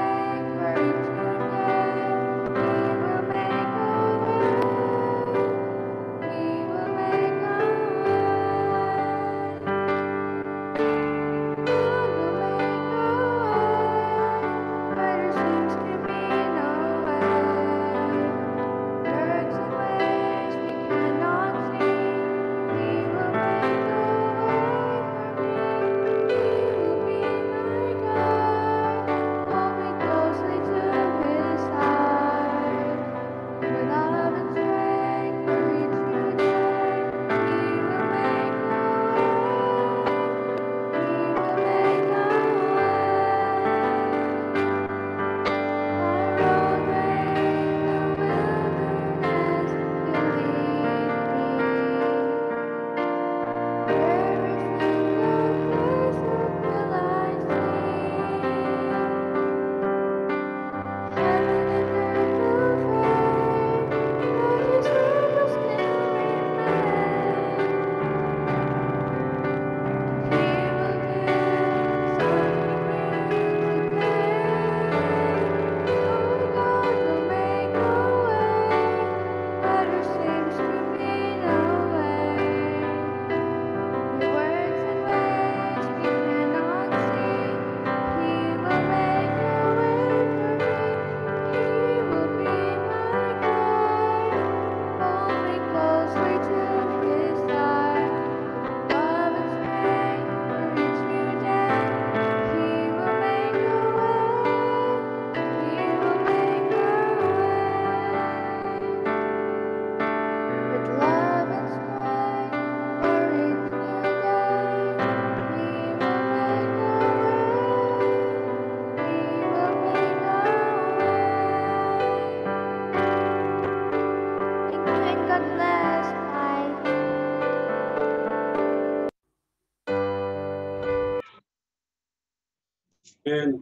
E: Amen.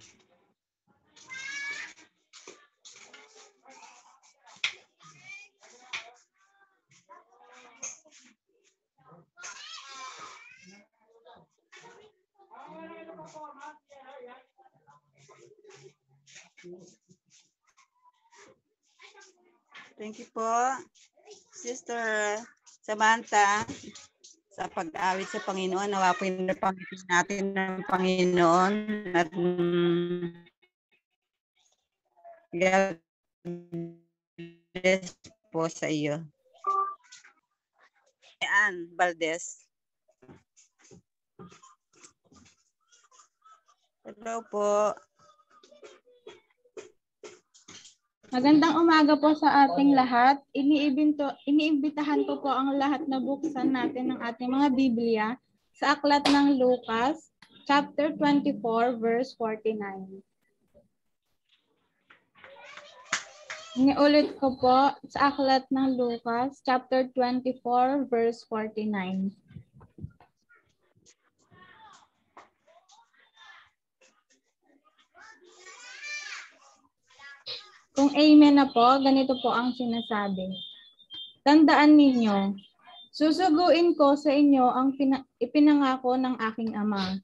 J: Thank you po, Sister Samantha, sa pag-awit sa Panginoon. Nawa po yung napangiti natin ng Panginoon at God bless po sa iyo. Ann Valdez. Hello po.
K: Magandang umaga po sa ating lahat. Iniimbitahan ko po ang lahat na buksan natin ng ating mga Biblia sa aklat ng Lucas, chapter 24, verse 49. Iniulit ko po sa aklat ng Lucas, chapter 24, verse 49. Kung amen na po, ganito po ang sinasabi. Tandaan ninyo, susuguin ko sa inyo ang ipinangako ng aking ama.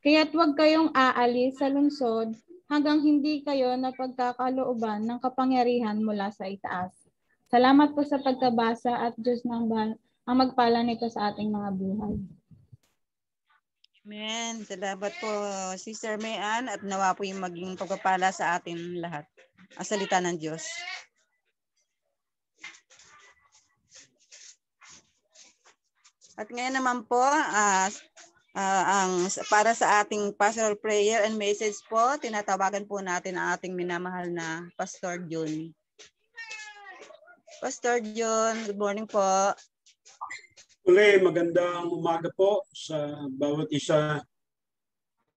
K: Kaya't huwag kayong aalis sa lungsod hanggang hindi kayo napagkakalooban ng kapangyarihan mula sa itaas. Salamat po sa pagkabasa at Diyos ang magpala nito sa ating mga buhay.
J: Amen. Salamat po, Sister Mayan, at nawa po yung maging pagpapala sa atin lahat. Ang salita ng Diyos. At ngayon naman po, para sa ating pastoral prayer and message po, tinatawagan po natin ang ating minamahal na Pastor John. Pastor John, good morning po.
E: Uli, magandang umaga po sa bawat isa.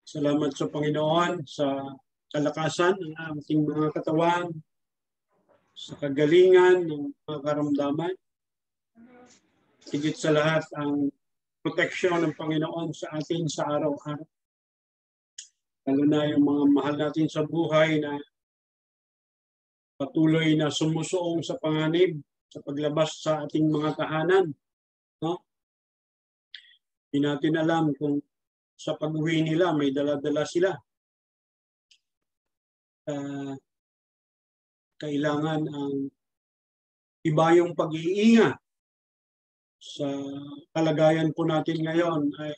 E: Salamat sa Panginoon sa kalakasan ng ating mga katawan, sa kagalingan ng mga karamdaman. Higit sa lahat ang proteksyon ng Panginoon sa atin sa araw-araw. Lalo na yung mga mahal natin sa buhay na patuloy na sumusuong sa panganib, sa paglabas sa ating mga tahanan. No? Hindi natin alam kung sa pag-uwi nila may dala-dala sila. Kailangan ang iba yung pag-iingat sa kalagayan po natin ngayon ay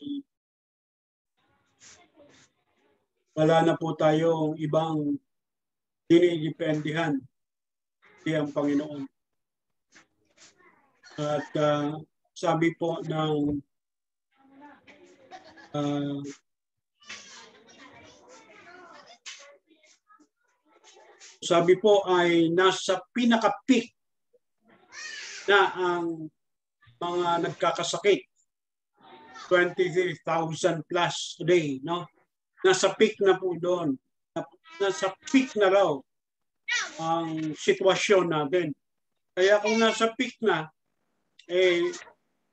E: wala na po tayong ibang dinidependihan di ang Panginoon. At sabi po ng sabi po ay nasa pinaka-peak na ang mga nagkakasakit. 23,000 plus a day. No? Nasa peak na po doon. Nasa peak na raw ang sitwasyon natin. Kaya kung nasa peak na,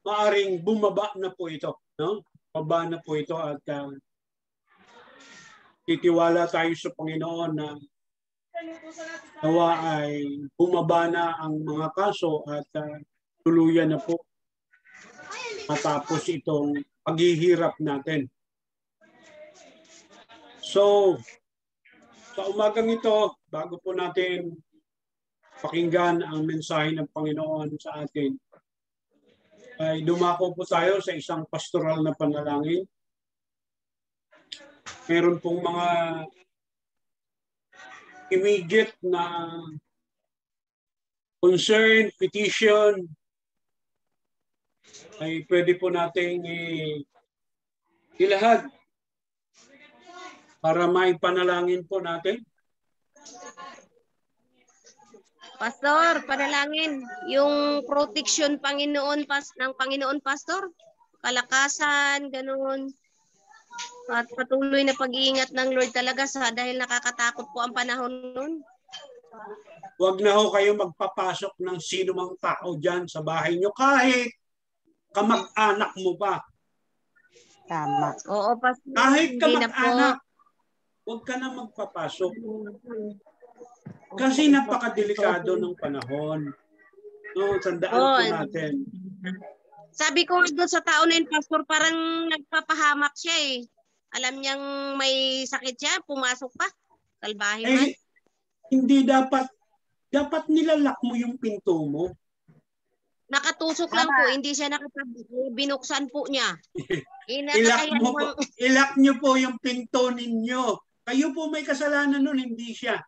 E: maaring bumaba na po ito. No? Baba na po ito at titiwala tayo sa Panginoon na nawa ay bumaba na ang mga kaso at tuluyan na po matapos itong paghihirap natin. So, sa umagang ito, bago po natin pakinggan ang mensahe ng Panginoon sa atin, ay dumako po tayo sa isang pastoral na panalangin. Meron pong mga immediate na concern, petition, ay pwede po nating ilahad para maipanalangin po natin.
F: Pastor, panalangin. Yung protection Panginoon ng Panginoon, Pastor. Kalakasan, ganoon. At patuloy na pag-iingat ng Lord talaga dahil nakakatakot po ang panahon nun.
E: Huwag na ho kayo magpapasok ng sino mang tao dyan sa bahay nyo, kahit kamag-anak mo pa.
J: Tama.
F: Oo, Pastor.
E: Kahit kamag-anak. huwag ka na magpapasok. Kasi napakadelikado ng panahon. No, tandaan po natin.
F: Sabi ko doon sa tao na yun, Pastor, parang nagpapahamak siya eh. Alam niyang may sakit siya, pumasok pa. Salbahe man.
E: Hindi dapat nilalak mo yung pinto mo.
F: Nakatusok lang po, hindi siya binuksan po niya.
E: Ilak nyo po yung pinto ninyo. Kayo po may kasalanan nun, hindi siya.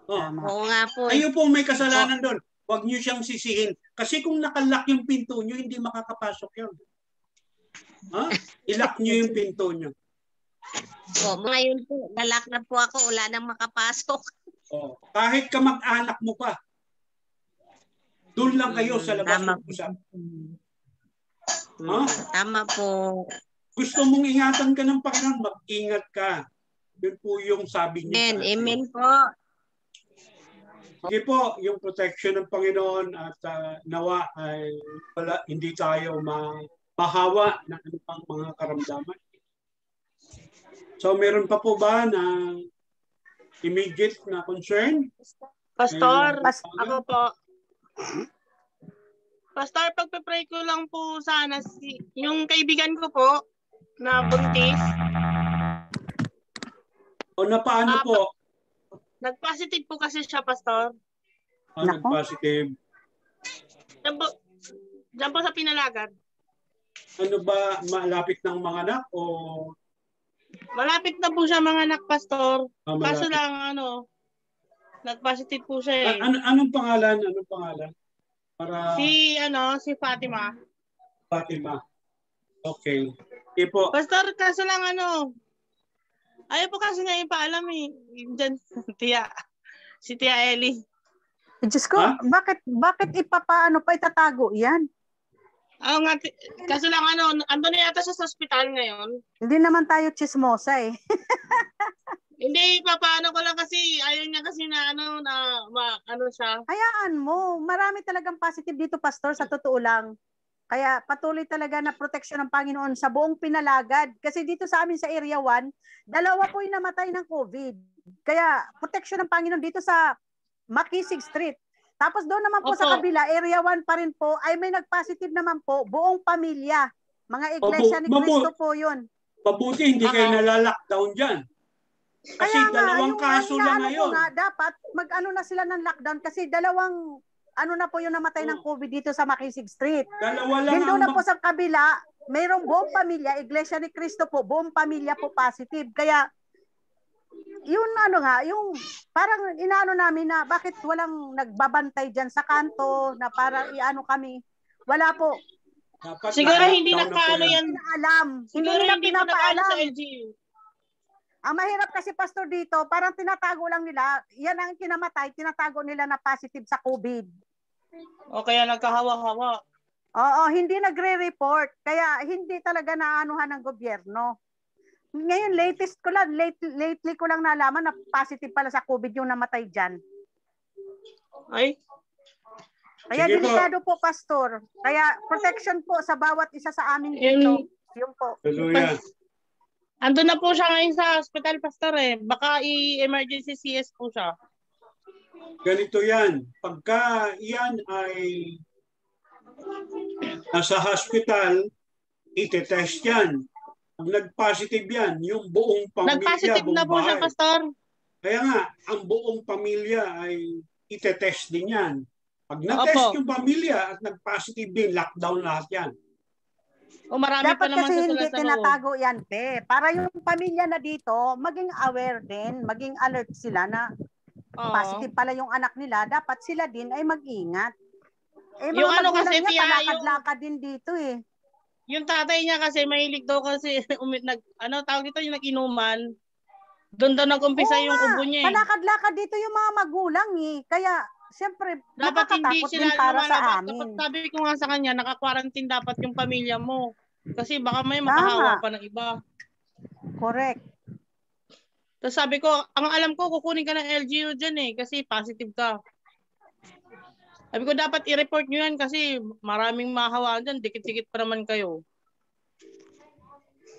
F: Oo nga po.
E: Kayo po may kasalanan doon. Huwag nyo siyang sisihin. Kasi kung nakalak yung pinto nyo, hindi makakapasok yun. Ilak nyo yung pinto nyo.
F: Ngayon po, lalak na po ako. Wala nang makapasok.
E: Kahit kamag-anak mo pa. Doon lang kayo sa labas ng usap.
F: Tama po.
E: Gusto mong ingatan ka ng Panginoon, mag-ingat ka. Yun po yung sabi niya.
F: Amen po.
E: Sige po, yung protection ng Panginoon at nawa ay hindi tayo mahawa ng ano pang mga karamdaman. So meron pa po ba na immediate na concern?
L: Pastor, ako po. Pastor, pagpe-pray ko lang po sana yung kaibigan ko po na buntis.
E: O na paano po?
L: Nag-positive po kasi siya, Pastor.
E: Nag-positive.
L: Diyan po sa Pinalagan.
E: Ano ba, malapit ng mga anak o?
L: Malapit na po siya mga anak, Pastor. Kaso lang, nag-positive po siya eh.
E: Anong pangalan? Anong pangalan? Para...
L: Si Fatima.
E: Fatima. Okay. Okay po.
L: Pastor, kaso lang ayaw po kasi niya ipaalam eh. Diyan, si Tia Ellie.
D: Diyos ko, bakit itatago yan?
L: Nga, kaso lang ando na yata siya sa ospital ngayon.
D: Hindi naman tayo chismosa eh.
L: Hindi, papaano ko lang kasi ayaw niya kasi na siya.
D: Hayaan mo, marami talagang positive dito, Pastor, sa totoo lang. Kaya patuloy talaga na proteksyon ng Panginoon sa buong Pinalagad. Kasi dito sa amin sa Area 1, 2 po yung namatay ng COVID. Kaya proteksyon ng Panginoon dito sa Makisig Street. Tapos doon naman po sa kabila, Area 1 pa rin po, ay may nag-positive naman po, buong pamilya. Mga iglesia ni Cristo po yun.
E: Mabuti, hindi kayo nalalockdown dyan. Kasi dalawang kaso lang ngayon.
D: Dapat na sila ng lockdown kasi dalawang na po yung namatay ng COVID dito sa Makisig Street.
E: Dalawa lang.
D: Doon na po sa kabila, mayroong buong pamilya, Iglesia ni Cristo po, buong pamilya po positive. Kaya, yun yung parang inaano namin na bakit walang nagbabantay dyan sa kanto na parang kami. Wala po.
L: Siguro hindi nakaano yan.
D: Hindi nila pinapaalam. Ang mahirap kasi, Pastor, dito, parang tinatago lang nila, yan ang kinamatay, tinatago nila na positive sa COVID.
L: O kaya nagkahawa-hawa.
D: Oo, hindi nagre-report. Kaya hindi talaga naanuhan ng gobyerno. Ngayon, lately ko lang nalaman na positive pala sa COVID yung namatay dyan.
L: Ay.
D: Kaya delikado po, Pastor. Kaya protection po sa bawat isa sa amin dito. Yun po.
E: Hallelujah.
L: Andun na po siya ngayon sa hospital, Pastor eh. Baka i-emergency CS po siya.
E: Ganito yan. Pagka yan ay nasa hospital, itetest yan. Pag nag-positive yan, yung buong pamilya,
L: nag-positive na po siya, Pastor.
E: Kaya nga, ang buong pamilya ay itetest din yan. Pag na-test yung pamilya at nag-positive din, lockdown lahat yan.
L: Marami
D: dapat
L: pa naman
D: kasi hindi
L: sa
D: tinatago yan, para yung pamilya na dito, maging aware din, maging alert sila na positive pala yung anak nila, dapat sila din ay mag-ingat.
L: Yung kasi
D: niya, palakad-lakad din dito eh.
L: Yung tatay niya kasi mahilig daw kasi tawag dito yung nag-inuman. Doon daw nag-umpisa yung kubo niya eh.
D: Palakad-lakad dito yung mga magulang eh. Kaya siyempre,
L: dapat hindi sila
D: para sa amin.
L: Sabi ko nga sa kanya, naka-quarantine dapat yung pamilya mo. Kasi baka may makahawa pa ng iba.
D: Correct.
L: Tapos sabi ko, ang alam ko, kukunin ka ng LGU dyan eh. Kasi positive ka. Sabi ko, dapat i-report nyo yan kasi maraming mahawaan dyan. Dikit-dikit pa naman kayo.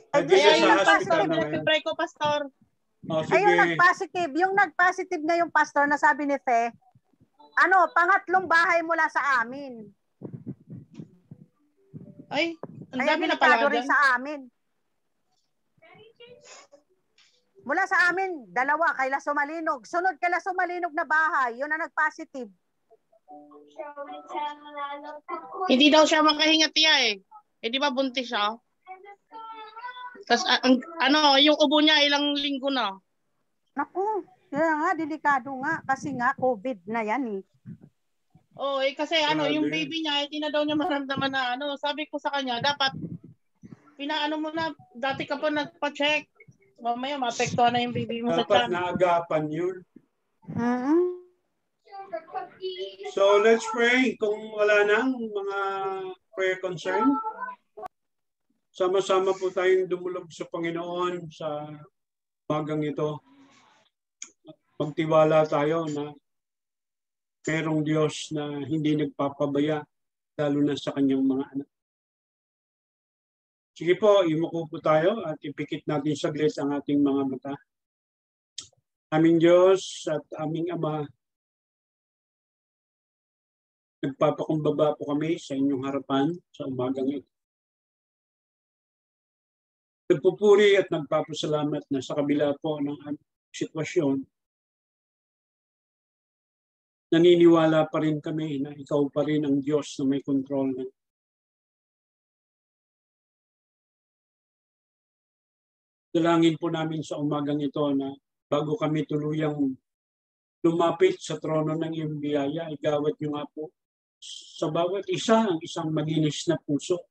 L: Kaya yun ang pastor, pinag-pray ko, Pastor.
E: sige.
D: Ayun, nag-positive. Yung nag-positive na yung pastor na sabi ni Fe, pangatlong bahay mula sa amin.
L: Ay, ang dami na pala
D: rin sa amin. Mula sa amin, 2 kay La Sumalinog. Sunod kay La Sumalinog na bahay, yun ang nag-positive.
L: Hindi daw siya makahinga, tiya eh. Di ba buntis siya? Tapos yung ubo niya ilang linggo na.
D: Naku, kaya nga, delikado nga. Kasi nga, COVID na yan eh.
L: Kasi yung baby niya, hindi na daw niya maramdaman na sabi ko sa kanya, dapat pinaano mo na, dati ka pa nagpa-check. Mamaya, maapektuhan na yung baby mo sa tiyan.
E: Dapat naagapan yun. So, let's pray. Kung wala nang mga prayer concern, sama-sama po tayong dumulog sa Panginoon sa bagang ito. Magtiwala tayo na merong Diyos na hindi nagpapabaya, lalo na sa kanyang mga anak. Sige po, imuko po tayo at ipikit natin saglit ang ating mga mata. Aming Diyos at aming Ama, nagpapakumbaba po kami sa inyong harapan sa umagang ito. Nagpupuri at nagpapasalamat na sa kabila po ng sitwasyon, naniniwala pa rin kami na ikaw pa rin ang Diyos na may kontrol ng dalangin po namin sa umagang ito na bago kami tuluyang lumapit sa trono ng iyong biyaya, igawad niyo nga po sa bawat isa ang isang maginis na puso.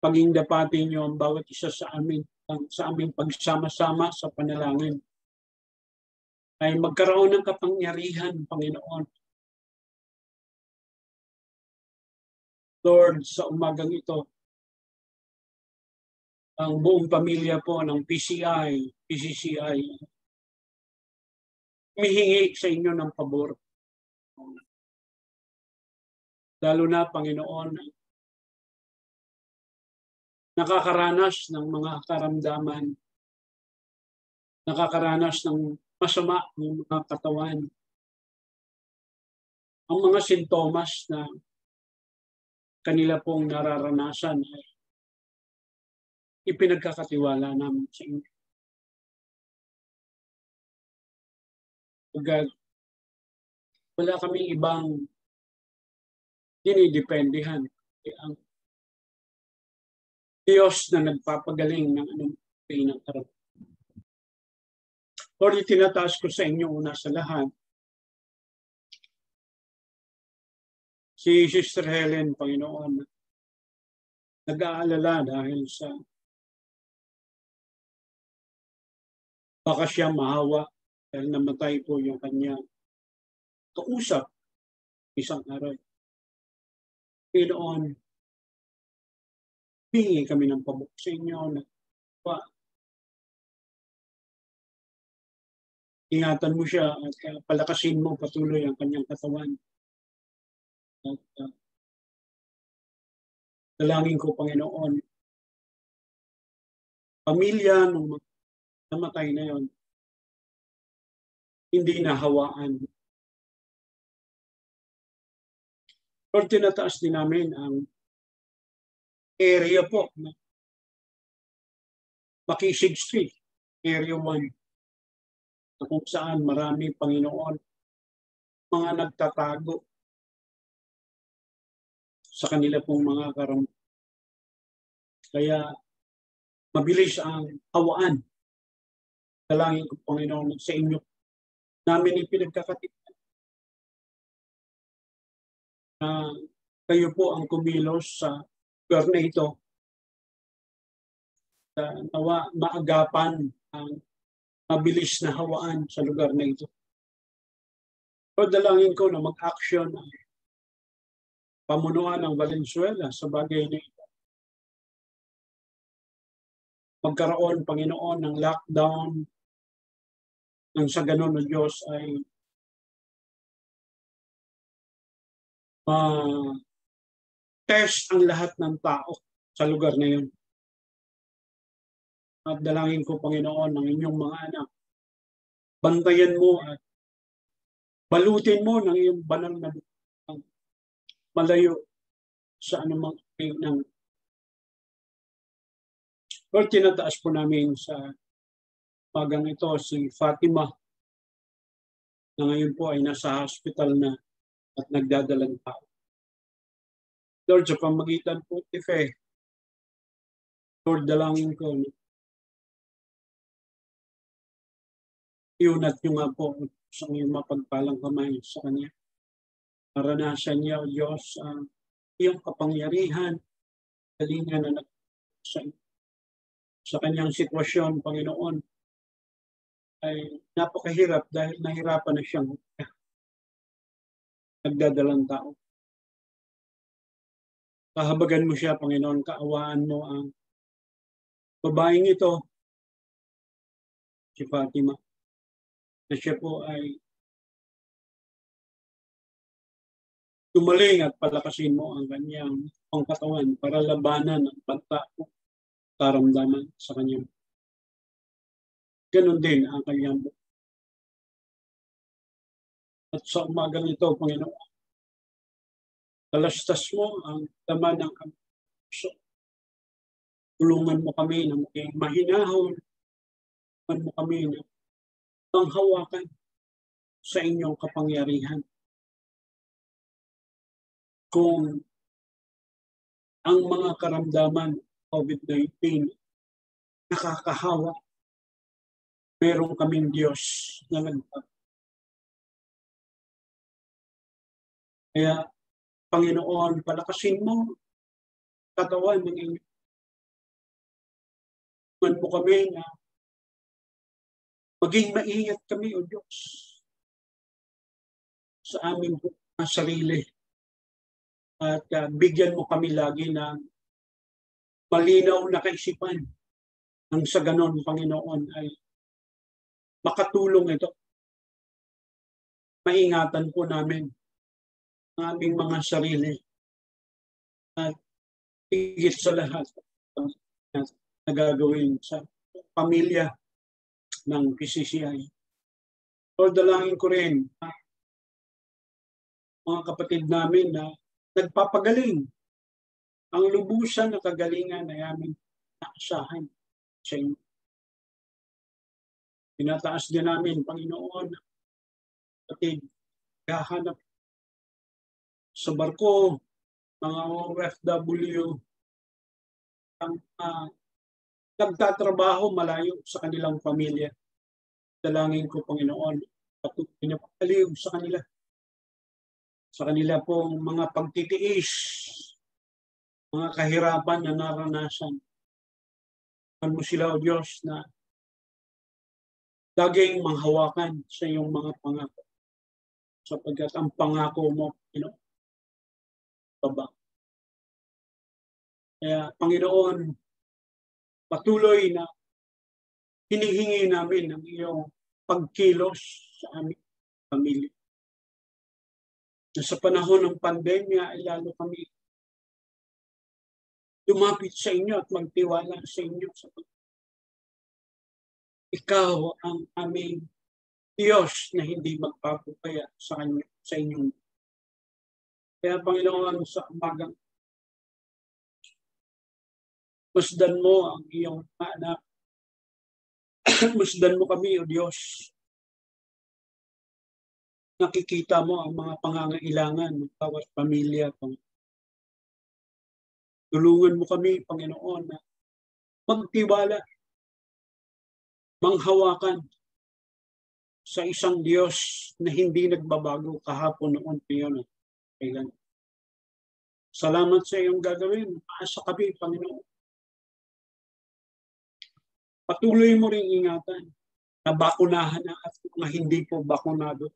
E: Paging dapatin niyo ang bawat isa sa aming pagsama-sama sa panalangin. Ay magkaroon ng kapangyarihan, Panginoon. Lord, sa umagang ito, ang buong pamilya po ng PCCI, humihingi sa inyo ng pabor. Lalo na, Panginoon, nakakaranas ng mga karamdaman, nakakaranas ng masama ng mga katawan. Ang mga sintomas na kanila pong nararanasan ay ipinagkakatiwala namin sa inyo. Agad, wala kaming ibang dinidependihan. Ang Diyos na nagpapagaling ng anong pinagkarap. Lord, itinataas ko sa inyo una sa lahat si Sister Helen, Panginoon, nag-aalala dahil sa baka siya mahawa dahil namatay po yung kanya kausap isang araw. Panginoon, hingi kami ng pabor sa inyo na ingatan mo siya at palakasin mo patuloy ang kanyang katawan. At dalangin ko, Panginoon, pamilya nung namatay na yon, hindi nahawaan. Lord, tinataas din namin ang area po na Makisig Street, Area 1, na kung saan marami, Panginoon, mga nagtatago sa kanila pong mga karamdaman. Kaya mabilis ang hawaan. Dalangin ko, Panginoon, sa inyo namin ipinagkakatipan na kayo po ang kumilos sa lugar na ito. Nawa maagapan ang mabilis na hawaan sa lugar na ito. So dalangin ko na mag-action ang pamunuan ng Valenzuela sa bagay na ito. Magkaroon, Panginoon, ng lockdown nang sa ganon ng Diyos ay test ang lahat ng tao sa lugar na yun. At dalangin ko, Panginoon, ng inyong mga anak. Bantayan mo at balutin mo ng iyong banal na malayo sa anumang ng Lord, tinataas po namin sa pagang ito si Fatima na ngayon po ay nasa hospital na at nagdadalang tao. Lord, sa pamagitan po, Tife, Lord, dalangin ko, iunat niyo nga po sa iyong mapagpalang kamay sa kanya. Maranasan niya, O Diyos, ang iyong kapangyarihan, galingan na sa kanyang sitwasyon, Panginoon, ay napakahirap dahil nahirapan na siyang nagdadalang tao. Kahabagan mo siya, Panginoon, kaawaan mo ang babaeng ito, si Fatima, na siya po ay tumaling at palakasin mo ang kanyang pangkatawan para labanan ang banta mo, karamdaman sa kanyang. Ganon din ang kanyang. At sa umagang ito, Panginoon, talastas mo ang laman ng puso. Tulungan mo kami na maging mahinahon. Tulungan mo kami na panghawakan sa inyong kapangyarihan. Kung ang mga karamdaman COVID-19 nakakahawa, meron kaming Diyos na nagpapalagay. Kaya, Panginoon, palakasin mo katawan ng inyong. Tulungan mo kami na maging maingat kami, O Diyos, sa aming sarili. At bigyan mo kami lagi ng malinaw na kaisipan. Nang sa ganon, Panginoon, ay makatulong ito. Maingatan po namin ang aming mga sarili. At higit sa lahat na gagawin sa pamilya ng PCCI. O dalangin ko rin mga kapatid namin na nagpapagaling. Ang lubusan na kagalingan ay aming naasahan sa inyo. Pinataas din namin, Panginoon, kapatid, gahanap sa barko, mga OFW, ang nagtatrabaho malayo sa kanilang pamilya. Dalangin ko, Panginoon, pinapaliw sa kanila pong mga pagtitiis, mga kahirapan na naranasan. Ano sila, O Diyos, na laging manghawakan sa iyong mga pangako. Sapagkat ang pangako mo, Panginoon, baba. Kaya, Panginoon, patuloy na hinihingi namin ang iyong pagkilos sa aming pamilya. Na sa panahon ng pandemya ay lalo kami lumapit sa inyo at magtiwala sa inyo. Ikaw ang aming Diyos na hindi magpapupaya sa inyong. Kaya Panginoon, sa umagang masdan mo ang iyong anak. Masdan mo kami, O Diyos. Nakikita mo ang mga pangangailangan ng bawat pamilya. Tulungan mo kami, Panginoon, na magtiwala, manghawakan sa isang Diyos na hindi nagbabago kahapon, noon, ngayon at kailan. Salamat sa iyong gagawin. Maasa kami, Panginoon. Patuloy mo rin ingatan na bakunahan na at mga hindi po bakunado.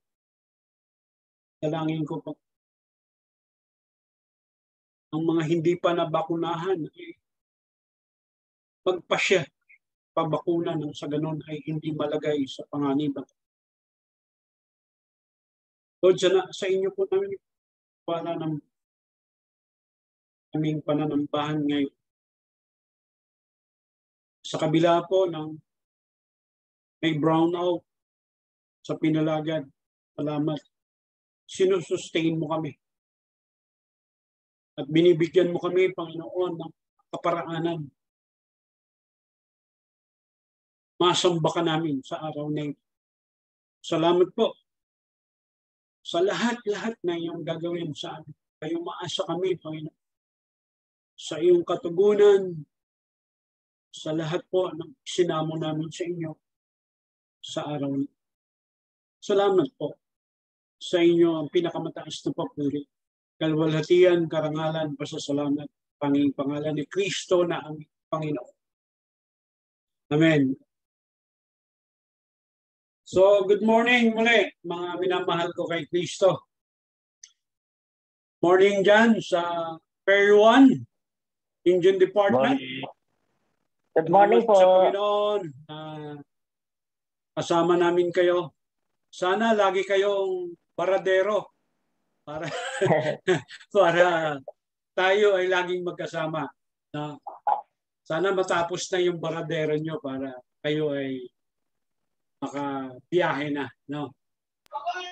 E: Dalangin ko po. Ang mga hindi pa nabakunahan ay magpasya pabakuna nang sa ganon ay hindi malagay sa panganiban. Lord, sa inyo po namin para ng aming pananambahan ngayon. Sa kabila po ng may brownout sa Pinalagad, salamat. Sinusustain mo kami. At binibigyan mo kami, Panginoon, ng kaparaanan. Masamba ka namin sa araw na ito. Salamat po sa lahat-lahat na iyong gagawin sa amin. Kayo maasa kami, Panginoon. Sa iyong katugunan, sa lahat po ng sinamo namin sa inyo sa araw na ito. Salamat po sa inyo ang pinakamataas na papuri. Kalwalhatian, karangalan, pasasalamat, panging pangalan ni Kristo na ang Panginoon. Amen. So, good morning muli, mga minamahal ko kay Kristo. Morning dyan sa Fair 1, Engine Department.
H: Good morning po.
E: Sa Panginoon, kasama namin kayo. Sana lagi kayong baradero para tayo ay laging magkasama. Sana matapos na yung baradero nyo para kayo ay makabiyahe na. No?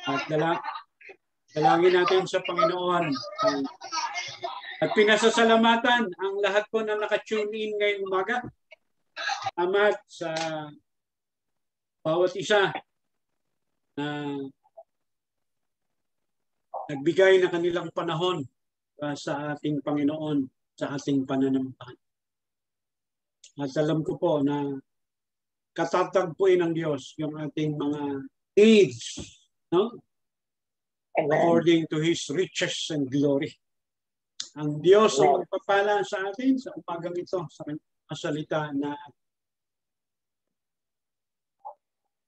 E: At dalangin natin sa Panginoon. At pinasasalamatan ang lahat po na nakatune in ngayong umaga. Amat sa bawat isa na nagbigay ng kanilang panahon sa ating Panginoon, sa ating pananampahan. At alam ko po na katatagpuin ng Diyos yung ating mga needs, no? According to His riches and glory. Ang Diyos ang magpapala sa atin sa umagang ito, sa salita na.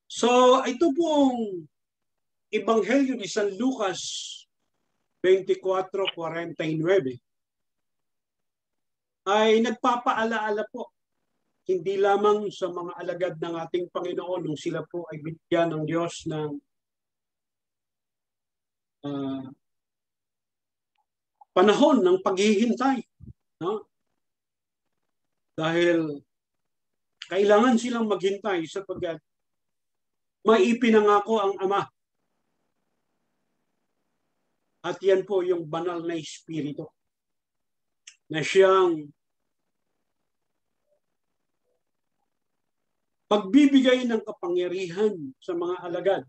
E: So, ito pong Ebanghelyo ni San Lucas 24:49 ay nagpapaalaala po hindi lamang sa mga alagad ng ating Panginoon nung sila po ay binigyan ng Diyos ng panahon ng paghihintay. No? Dahil kailangan silang maghintay sapagkat may ipinangako ang Ama. At yan po yung banal na Espiritu na siyang pagbibigay ng kapangyarihan sa mga alagad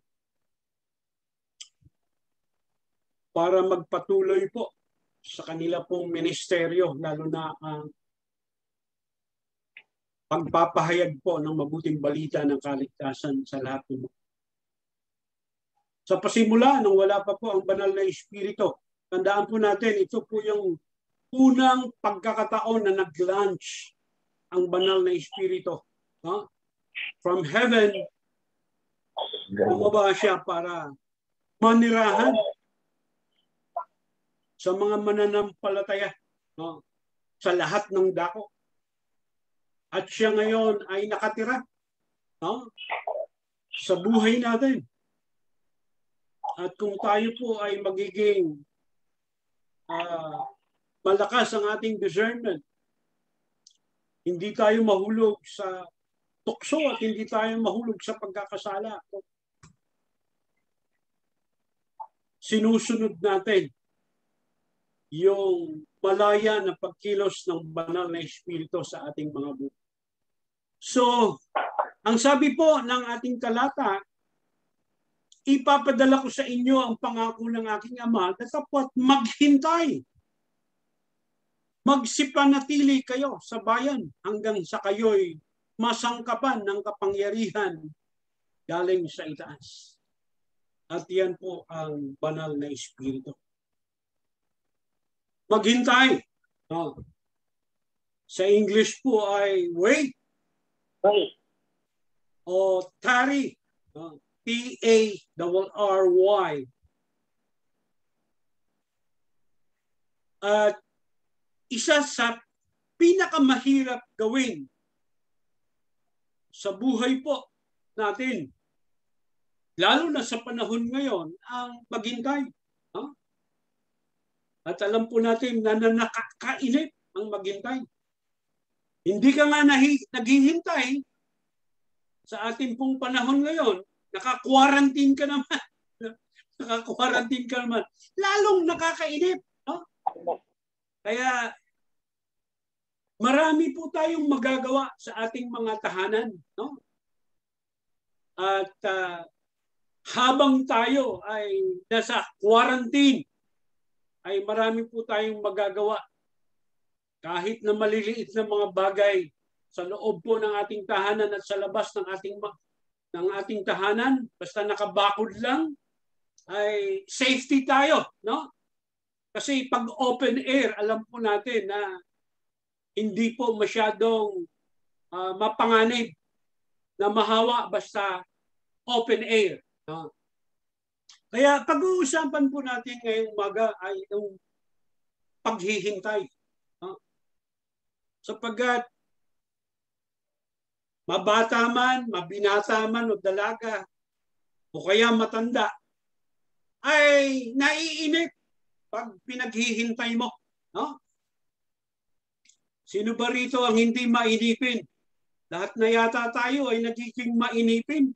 E: para magpatuloy po sa kanila pong ministeryo, lalo na ang pagpapahayag po ng mabuting balita ng kaligtasan sa lahat ng mga. Sa pasimula, nung wala pa po ang banal na Espiritu, tandaan po natin, ito po yung unang pagkakataon na nag-launch ang banal na Espiritu. No? From heaven, bumaba siya para manirahan sa mga mananampalataya, no? Sa lahat ng dako. At siya ngayon ay nakatira, no? Sa buhay natin. At kung tayo po ay magiging malakas ang ating discernment, hindi tayo mahulog sa tukso at hindi tayo mahulog sa pagkakasala. Sinusunod natin yung malaya na pagkilos ng banal na Espiritu sa ating mga buhay. So, ang sabi po ng ating talata, ipapadala ko sa inyo ang pangako ng aking Ama na dapat maghintay. Magsipanatili kayo sa bayan hanggang sa kayo'y masangkapan ng kapangyarihan galing sa itaas. At yan po ang banal na Espiritu. Maghintay. Oh. Sa English po ay wait.
H: Wait.
E: O tarry. Oh. T-A-R-R-Y. At isa sa pinakamahirap gawin sa buhay po natin, lalo na sa panahon ngayon, ang maghintay. Huh? At alam po natin na nakakainip ang maghintay. Hindi ka nga naghihintay sa ating pong panahon ngayon. Naka-quarantine ka naman. Naka-quarantine ka naman. Lalong nakakainip. No? Kaya marami po tayong magagawa sa ating mga tahanan. No? At habang tayo ay nasa quarantine, ay marami po tayong magagawa. Kahit na maliliit na mga bagay sa loob po ng ating tahanan at sa labas ng ating tahanan, basta nakabakod lang, ay safety tayo, no? Kasi pag open air, alam po natin na hindi po masyadong mapanganib na mahawa basta open air. No? Kaya pag-uusapan po natin ngayong umaga ay yung paghihintay. No? Sapagkat mabata man, mabinata man o dalaga o kaya matanda ay naiinip pag pinaghihintay mo. No? Sino ba rito ang hindi mainipin? Lahat na yata tayo ay nagiging mainipin.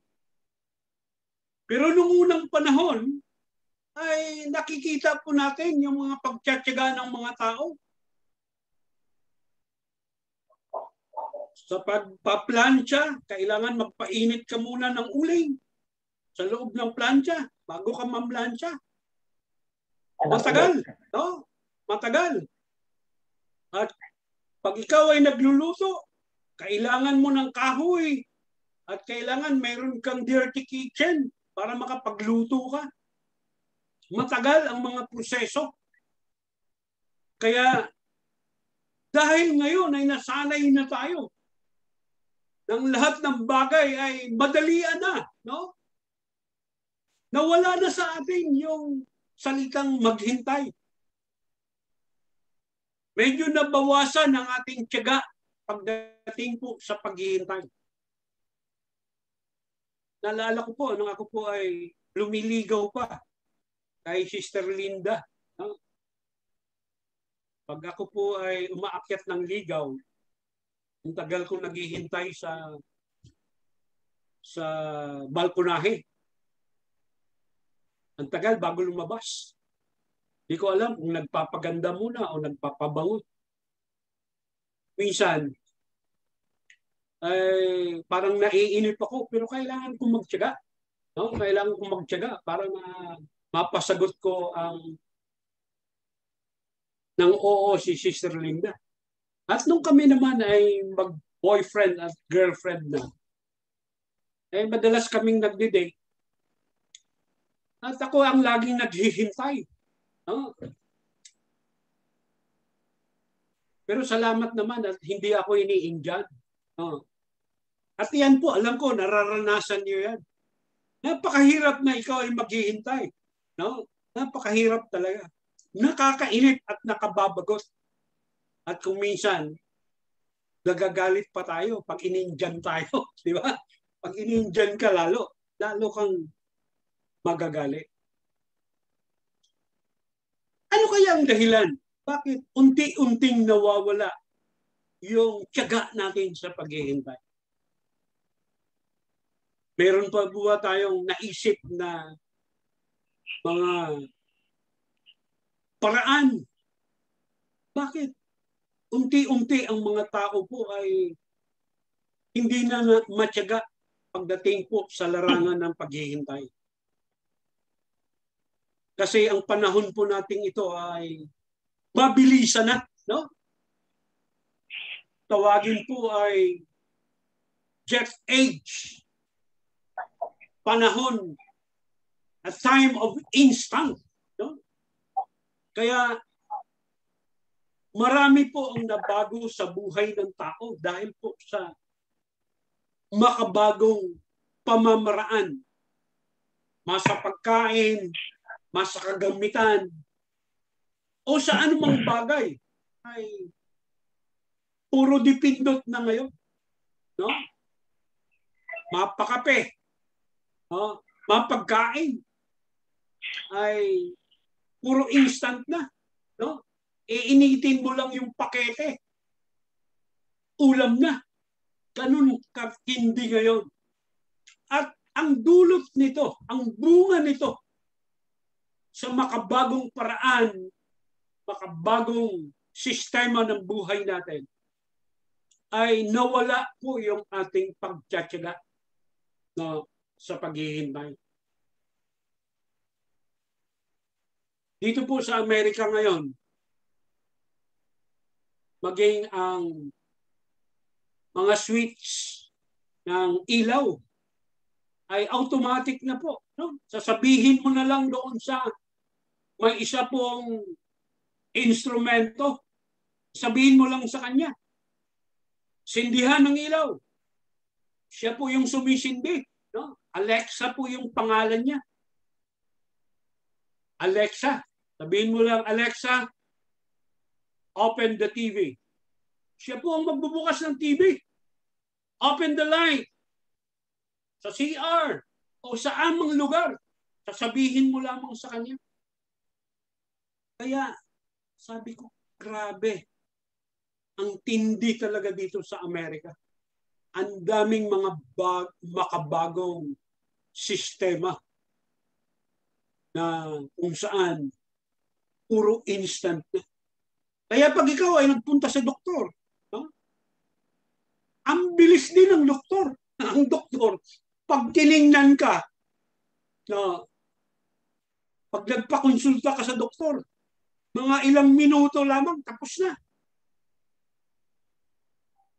E: Pero nung unang panahon ay nakikita po natin yung mga pagtsatsaga ng mga tao. Sa pagpaplansya, kailangan magpainit ka muna ng uling sa loob ng plansya bago ka mamplansya. Matagal. No? Matagal. At pag ikaw ay nagluluto, kailangan mo ng kahoy at kailangan mayroon kang dirty kitchen para makapagluto ka. Matagal ang mga proseso. Kaya dahil ngayon ay nasanay na tayo ng lahat ng bagay ay madalian na, no? Nawala na sa atin yung salitang maghintay. Medyo nabawasan ang ating tiyaga pagdating po sa paghihintay. Naalala ko po, nung ako po ay lumiligaw pa kay Sister Linda. No? Pag ako po ay umaakyat ng ligaw, ang tagal ko naghihintay sa balkonahe. Ang tagal bago lumabas. Hindi ko alam kung nagpapaganda muna o nagpapabango. Minsan, ay parang naiinip ako pero kailangan kong magtiyaga. No? Kailangan kong magtiyaga para mapasagot ko ng oo si Sister Linda. At nung kami naman ay mag-boyfriend at girlfriend na, eh madalas kaming nagdi-date. At ako ang laging naghihintay. No? Pero salamat naman at hindi ako iniinggan. No? At yan po, alam ko, nararanasan niyo yan. Napakahirap na ikaw ay maghihintay. No? Napakahirap talaga. Nakakainip at nakababagot. At kung minsan, nagagalit pa tayo pag inindiyan tayo. Di ba? Pag inindiyan ka lalo kang magagalit. Ano kaya ang dahilan? Bakit unti-unting nawawala yung tiyaga natin sa paghihintay? Meron pa buwa tayong naisip na mga paraan. Bakit? Unti-unti ang mga tao po ay hindi na matyaga pagdating po sa larangan ng paghihintay. Kasi ang panahon po nating ito ay mabilisan na, no? Tawagin po ay jet age. Panahon, a time of instant, no? Kaya marami po ang nabago sa buhay ng tao dahil po sa makabagong pamamaraan. Masa pagkain, masa kagamitan, o sa anumang bagay ay puro dipindot na ngayon. No? Mapakape, no? Mapagkain ay puro instant na. No? Iinitin mo lang yung pakete. ulam na. Ganun katindi ngayon. At ang dulot nito, ang bunga nito, sa makabagong paraan, makabagong sistema ng buhay natin, ay nawala po yung ating pagtsatsaga sa paghihintay. Dito po sa Amerika ngayon, maging ang mga switch ng ilaw ay automatic na po. No? Sasabihin mo na lang doon sa may isa pong instrumento, sabihin mo lang sa kanya, sindihan ng ilaw. Siya po yung sumisindi. No? Alexa po yung pangalan niya. Alexa. Sabihin mo lang, Alexa, open the TV. Siya po ang magbubukas ng TV. Open the light. Sa CR o sa amang lugar. Sasabihin mo lamang sa kanya. Kaya, sabi ko, grabe. Ang tindi talaga dito sa Amerika. Ang daming mga makabagong sistema na kung saan puro instant na. Kaya pag ikaw ay nagpunta sa doktor, no? Ang bilis din ng doktor. Ang doktor, pag tiningnan ka, no, pag nagpakonsulta ka sa doktor, mga ilang minuto lamang, tapos na.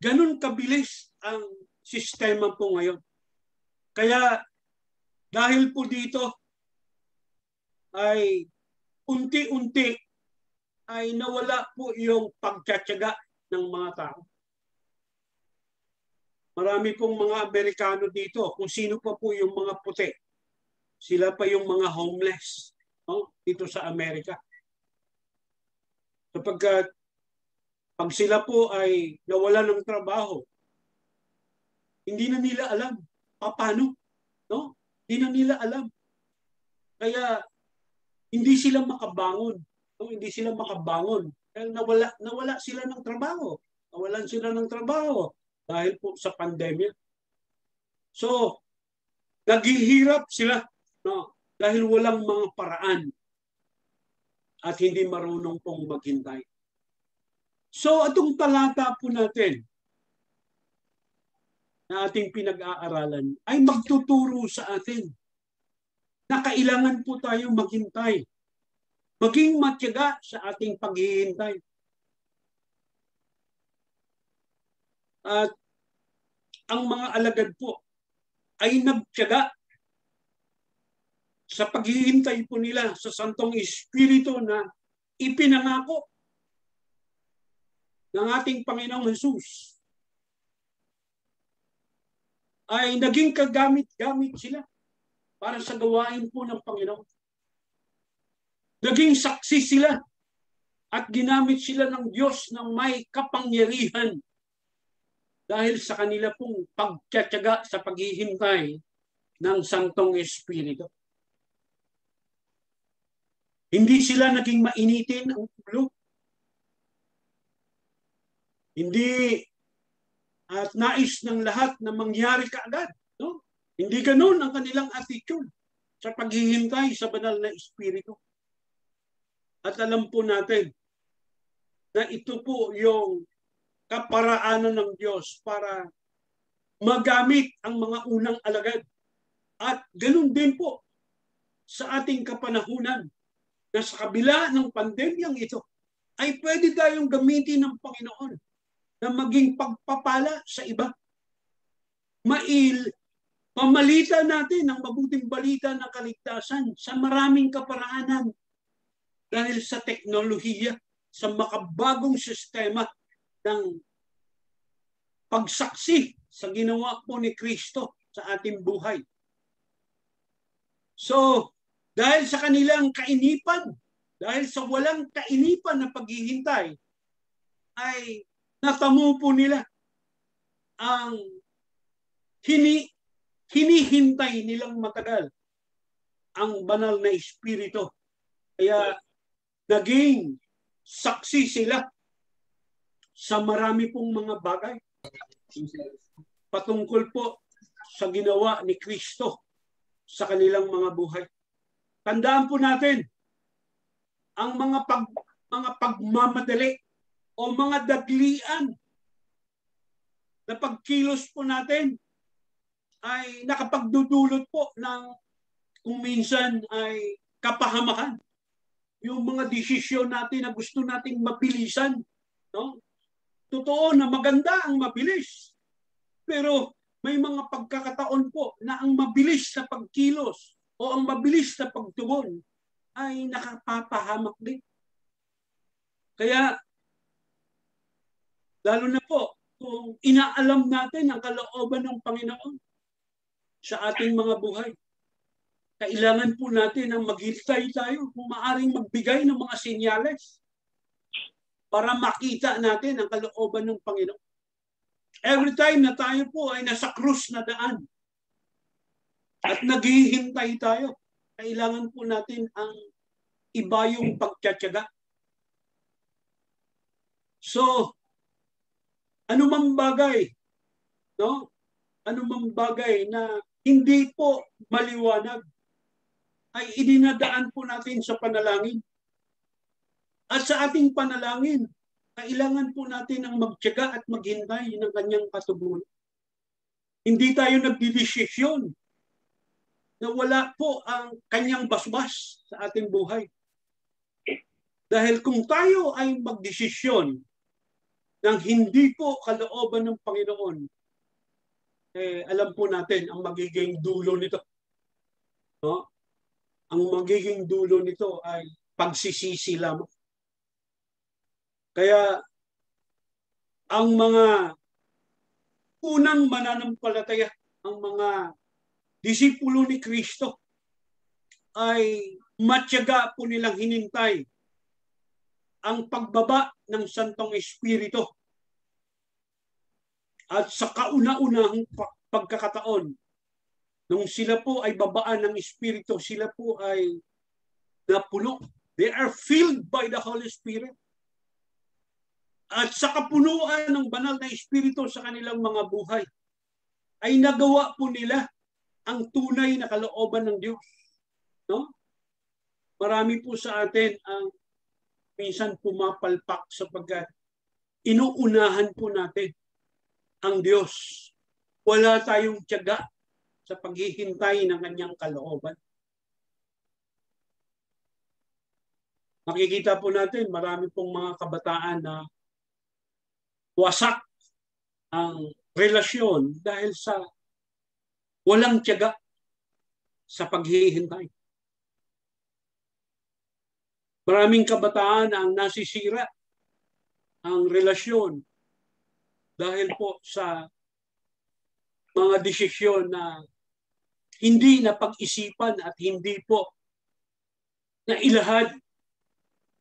E: Ganun kabilis ang sistema po ngayon. Kaya dahil po dito ay unti-unti ay nawala po yung pagtsatsaga ng mga tao. Marami pong mga Amerikano dito, kung sino pa po yung mga puti. Sila pa yung mga homeless, no? Dito sa Amerika. Sapagkat pag sila po ay nawala ng trabaho, hindi na nila alam paano, no? Hindi na nila alam. Kaya hindi sila makabangon, no? Hindi sila makabangon. Dahil nawala sila ng trabaho. Nawalan sila ng trabaho dahil po sa pandemya. So, naghihirap sila, no? Dahil walang mga paraan at hindi marunong pong maghintay. So, itong talata po natin na ating pinag-aaralan ay magtuturo sa atin na kailangan po tayong maghintay. Maging matyaga sa ating paghihintay. At ang mga alagad po ay nagtiyaga sa paghihintay po nila sa Santong Espiritu na ipinangako ng ating Panginoong Hesus. Ay naging kagamit-gamit sila para sa gawain po ng Panginoon. Naging saksi sila at ginamit sila ng Diyos ng may kapangyarihan dahil sa kanila pong pagtsatsaga sa paghihintay ng Santong Espiritu. Hindi sila naging mainitin ang ulo. Hindi at nais ng lahat na mangyari kaagad. No? Hindi ganoon ang kanilang attitude sa paghihintay sa banal na Espiritu. At alam po natin na ito po yung kaparaanan ng Diyos para magamit ang mga unang alagad. At ganoon din po sa ating kapanahunan na sa kabila ng pandemyang ito ay pwede tayong gamitin ng Panginoon na maging pagpapala sa iba. Pamalita natin ang mabuting balita ng kaligtasan sa maraming kaparaanan dahil sa teknolohiya, sa makabagong sistema ng pagsaksi sa ginawa po ni Kristo sa ating buhay. So, dahil sa kanilang kainipan, dahil sa walang kainipan na paghihintay, ay natamo po nila ang hinihintay nilang matagal ang banal na Espiritu. Kaya naging saksi sila sa marami pong mga bagay. patungkol po sa ginawa ni Kristo sa kanilang mga buhay. Tandaan po natin, ang mga pagmamadali o mga daglian na pagkilos po natin ay nakapagdudulot po ng kung minsan ay kapahamakan. Yung mga desisyon natin na gusto nating mabilisan. No? Totoo na maganda ang mabilis. Pero may mga pagkakataon po na ang mabilis na pagkilos o ang mabilis na pagtugon ay nakapapahamak din. Kaya, lalo na po, kung inaalam natin ang kalooban ng Panginoon sa ating mga buhay, kailangan po natin ang maghintay tayo kung maaring magbigay ng mga senyales para makita natin ang kalooban ng Panginoon. Every time na tayo po ay nasa krus na daan at naghihintay tayo, kailangan po natin ang iba yung pagtsatsaga. So, anumang bagay, no? Anumang bagay na hindi po maliwanag ay idinadaan po natin sa panalangin. At sa ating panalangin, kailangan po natin ang magtiyaga at maghintay ng kanyang katubuan. Hindi tayo nagdidesisyon na wala po ang kanyang basbas sa ating buhay. Dahil kung tayo ay magdesisyon nang hindi po kalooban ng Panginoon, alam po natin ang magiging dulo nito. No? Ang magiging dulo nito ay pagsisisi lamang. Kaya ang mga unang mananampalataya, ang mga disipulo ni Kristo ay matyaga po nilang hinintay ang pagbaba ng Santong Espiritu. At sa kauna-unahang pagkakataon, nung sila po ay babaan ng Espiritu, sila po ay napuno. They are filled by the Holy Spirit. At sa kapunuan ng banal na Espiritu sa kanilang mga buhay, ay nagawa po nila ang tunay na kalooban ng Diyos. No? Marami po sa atin ang minsan pumapalpak sapagkat inuunahan po natin ang Diyos. Wala tayong tiyaga sa paghihintay ng kanyang kalooban. Makikita po natin, marami pong mga kabataan na wasak ang relasyon dahil sa walang tiyaga sa paghihintay. Maraming kabataan ang nasisira ang relasyon dahil po sa mga desisyon na hindi na pag-isipan at hindi po na ilahad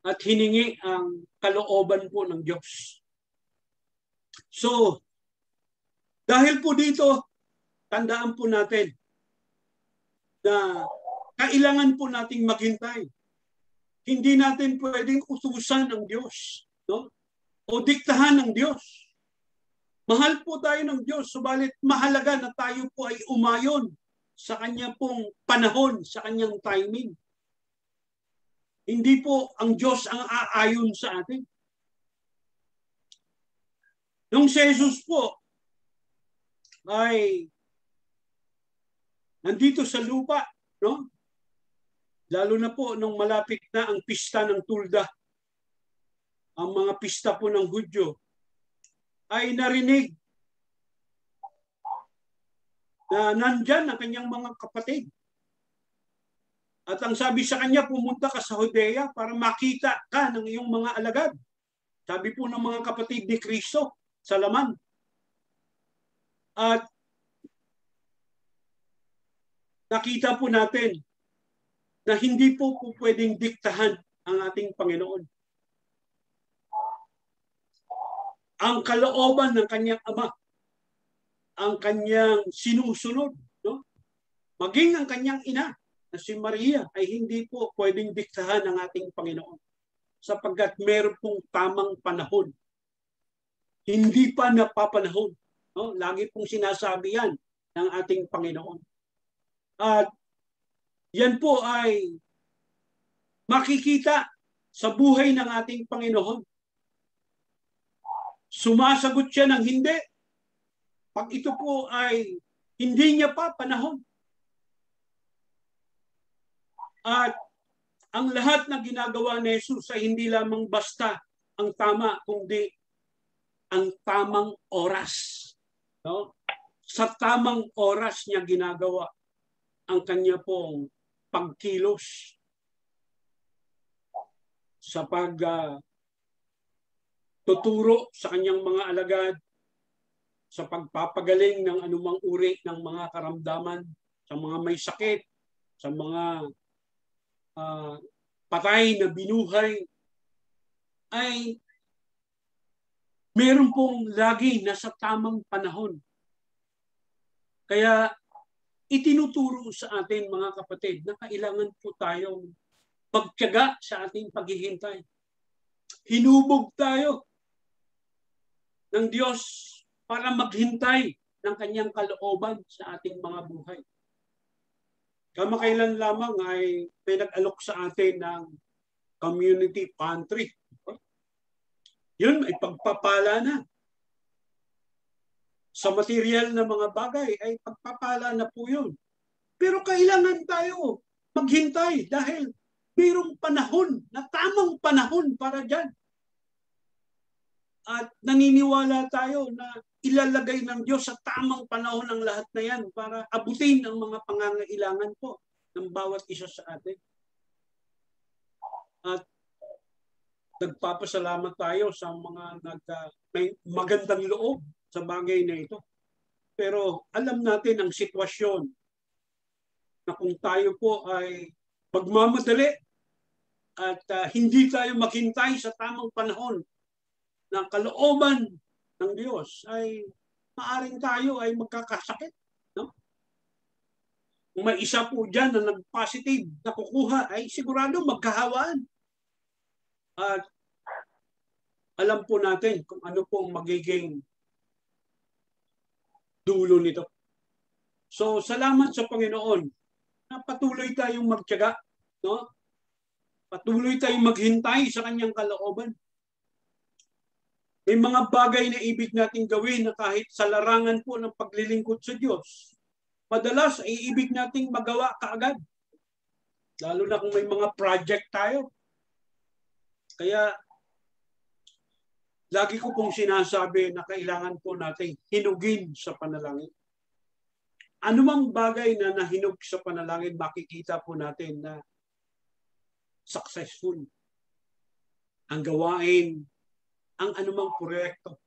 E: at hiningi ang kalooban po ng Diyos. So, dahil po dito, tandaan po natin na kailangan po nating maghintay. Hindi natin pwedeng utusan ng Diyos, no? O diktahan ng Diyos. Mahal po tayo ng Diyos, subalit mahalaga na tayo po ay umayon sa kanya pong panahon, sa kanyang timing. Hindi po ang Diyos ang aayon sa atin. Nung si Jesus po ay nandito sa lupa, no? Lalo na po nung malapit na ang pista ng Tulda, ang mga pista po ng Hudyo, ay narinig na nandyan ang kanyang mga kapatid. At ang sabi sa kanya, pumunta ka sa Judea para makita ka ng iyong mga alagad. Sabi po ng mga kapatid ni Kristo sa laman. At nakita po natin na hindi po pwedeng diktahan ang ating Panginoon. Ang kalooban ng kanyang ama, ang kanyang sinusunod, no? Maging ang kanyang ina na si Maria ay hindi po pwedeng diktahan ng ating Panginoon sapagkat meron pong tamang panahon hindi pa napapanahon. No? Lagi pong sinasabi yan ng ating Panginoon. At yan po ay makikita sa buhay ng ating Panginoon. Sumasagot siya ng hindi pag ito po ay hindi niya pa panahon. At ang lahat na ginagawa ni Jesus ay hindi lamang basta ang tama, kundi ang tamang oras. No? Sa tamang oras niya ginagawa ang kanya pong pagkilos sa tuturo sa kanyang mga alagad, sa pagpapagaling ng anumang uri ng mga karamdaman, sa mga may sakit, sa mga patay na binuhay, ay meron pong lagi nasa tamang panahon. Kaya itinuturo sa atin, mga kapatid, na kailangan po tayong magtiyaga sa ating paghihintay. Hinubog tayo ng Diyos para maghintay ng kanyang kalooban sa ating mga buhay. Kamakailan lamang ay may nag-alok sa atin ng community pantry. Yun ay pagpapala na. Sa material na mga bagay ay pagpapala na po yun. Pero kailangan tayo maghintay dahil mayroong panahon, na tamang panahon para dyan. At naniniwala tayo na ilalagay ng Diyos sa tamang panahon ang lahat na yan para abutin ang mga pangangailangan po ng bawat isa sa atin. At nagpapasalamat tayo sa mga may magandang loob sa bagay na ito. Pero alam natin ang sitwasyon na kung tayo po ay magmamadali at hindi tayo maghintay sa tamang panahon ng kalooban ng Diyos, ay maaring tayo ay magkakasakit. No? Kung may isa po dyan na nag-positive na kukuha, ay sigurado magkahawaan. At alam po natin kung ano pong magiging dulo nito. So, salamat sa Panginoon na patuloy tayong magtiyaga. No? Patuloy tayong maghintay sa kanyang kalooban. May mga bagay na ibig nating gawin na kahit sa larangan po ng paglilingkod sa Diyos, madalas ay ibig nating magawa kaagad. Lalo na kung may mga project tayo. Kaya, lagi ko pong sinasabi na kailangan po nating hinugin sa panalangin. Anumang bagay na nahinog sa panalangin, makikita po natin na successful ang gawain, ang anumang proyekto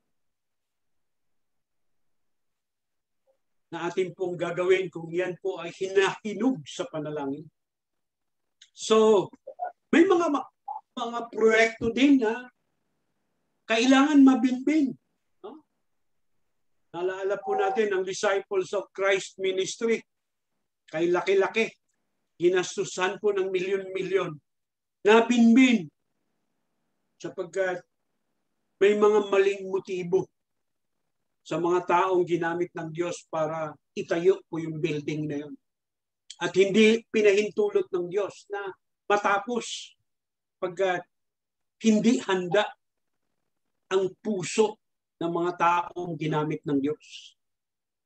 E: na atin pong gagawin kung yan po ay hinahinog sa panalangin. So, may mga proyekto din na kailangan mabinbin. No? Naalala po natin ang Disciples of Christ Ministry. Kay laki-laki. Ginastusan po ng milyon-milyon. Nabinbin. Sapagkat may mga maling motibo sa mga taong ginamit ng Diyos para itayo po yung building na yun. At hindi pinahintulot ng Diyos na matapos pagkat hindi handa ang puso ng mga taong ginamit ng Diyos.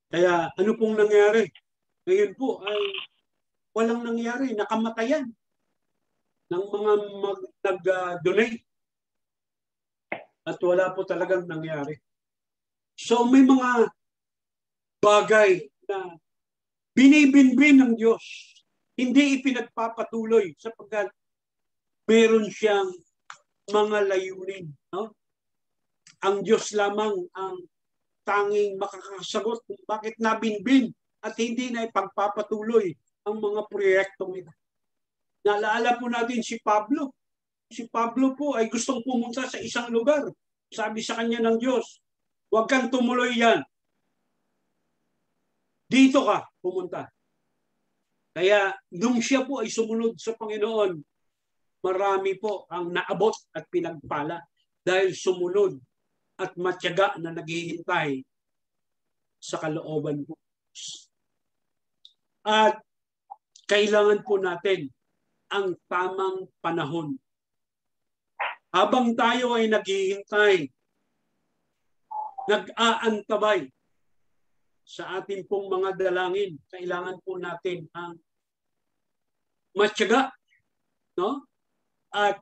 E: Kaya ano pong nangyari? Ngayon po ay walang nangyari, nakamatayan ng mga nag-donate. At wala po talagang nangyari. So may mga bagay na binibinbin ng Diyos. Hindi ipinagpapatuloy sapagkat meron siyang mga layunin. No? Ang Diyos lamang ang tanging makakasagot kung bakit nabinbin at hindi na ipagpapatuloy ang mga proyektong ito. Naalala po natin si Pablo. Si Pablo po ay gustong pumunta sa isang lugar. Sabi sa kanya ng Diyos, huwag kang tumuloy yan. Dito ka pumunta. Kaya nung siya po ay sumunod sa Panginoon, marami po ang naabot at pinagpala dahil sumunod at matyaga na naghihintay sa kalooban po. At kailangan po natin ang tamang panahon. Habang tayo ay naghihintay, nag-aantabay sa ating pong mga dalangin, kailangan po natin ang matyaga, no? At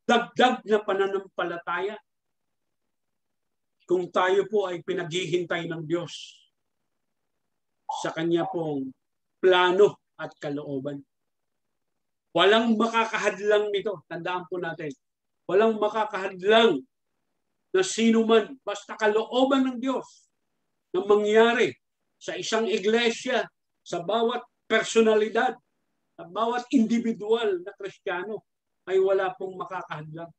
E: dagdag na pananampalataya kung tayo po ay pinaghihintay ng Diyos sa Kanya pong plano at kalooban. Walang makakahadlang nito. Tandaan po natin. Walang makakahadlang na sino man, basta kalooban ng Diyos na mangyari sa isang iglesia, sa bawat personalidad, sa bawat individual na Kristiyano, ay wala pong makakahadlang.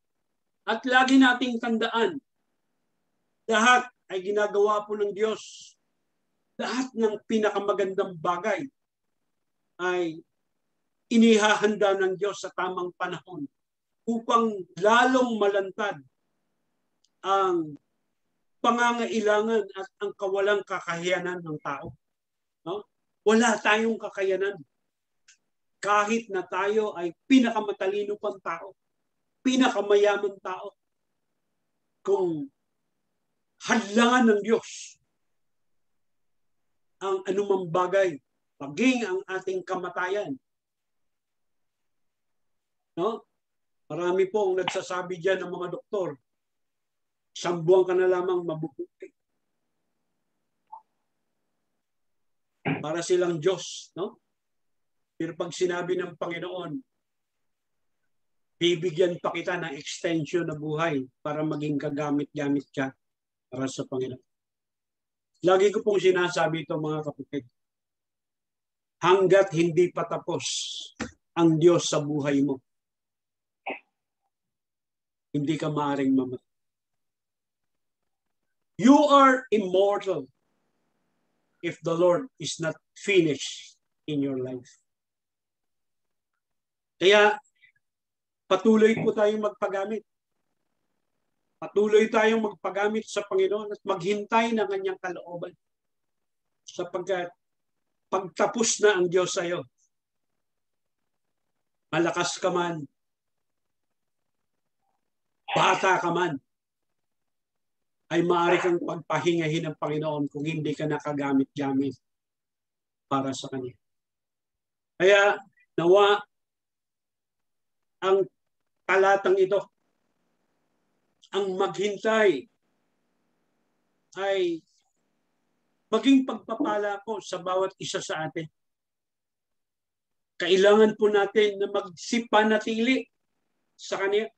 E: At lagi nating tandaan, lahat ay ginagawa po ng Diyos. Lahat ng pinakamagandang bagay ay inihahanda ng Diyos sa tamang panahon upang lalong malantad ang pangangailangan at ang kawalang kakayanan ng tao. No? Wala tayong kakayanan. Kahit na tayo ay pinakamatalino pang tao, pinakamayaman tao, kung hadlangan ng Diyos ang anumang bagay, maging ang ating kamatayan. No? Marami po ang nagsasabi diyan ng mga doktor, 1 buwan ka na lamang mabubuti. Para silang Diyos, no? Pero pag sinabi ng Panginoon, bibigyan pa kita ng extension na buhay para maging kagamit-gamit ka para sa Panginoon. Lagi ko pong sinasabi ito, mga kapatid. Hanggat hindi pa tapos ang Diyos sa buhay mo, hindi ka maaaring mamatay. You are immortal if the Lord is not finished in your life. Kaya patuloy po tayong magpagamit. Patuloy tayong magpagamit sa Panginoon at maghintay ng kanyang kalooban. Sapagkat pagtapos na ang Diyos sa iyo, malakas ka man, bata ka man, ay maaari kang pagpahingahin ng Panginoon kung hindi ka nakagamit-gamit para sa Kanya. Kaya nawa ang talatang ito, ang maghintay ay maging pagpapala ko sa bawat isa sa atin. Kailangan po natin na magsipanatili sa Kanya.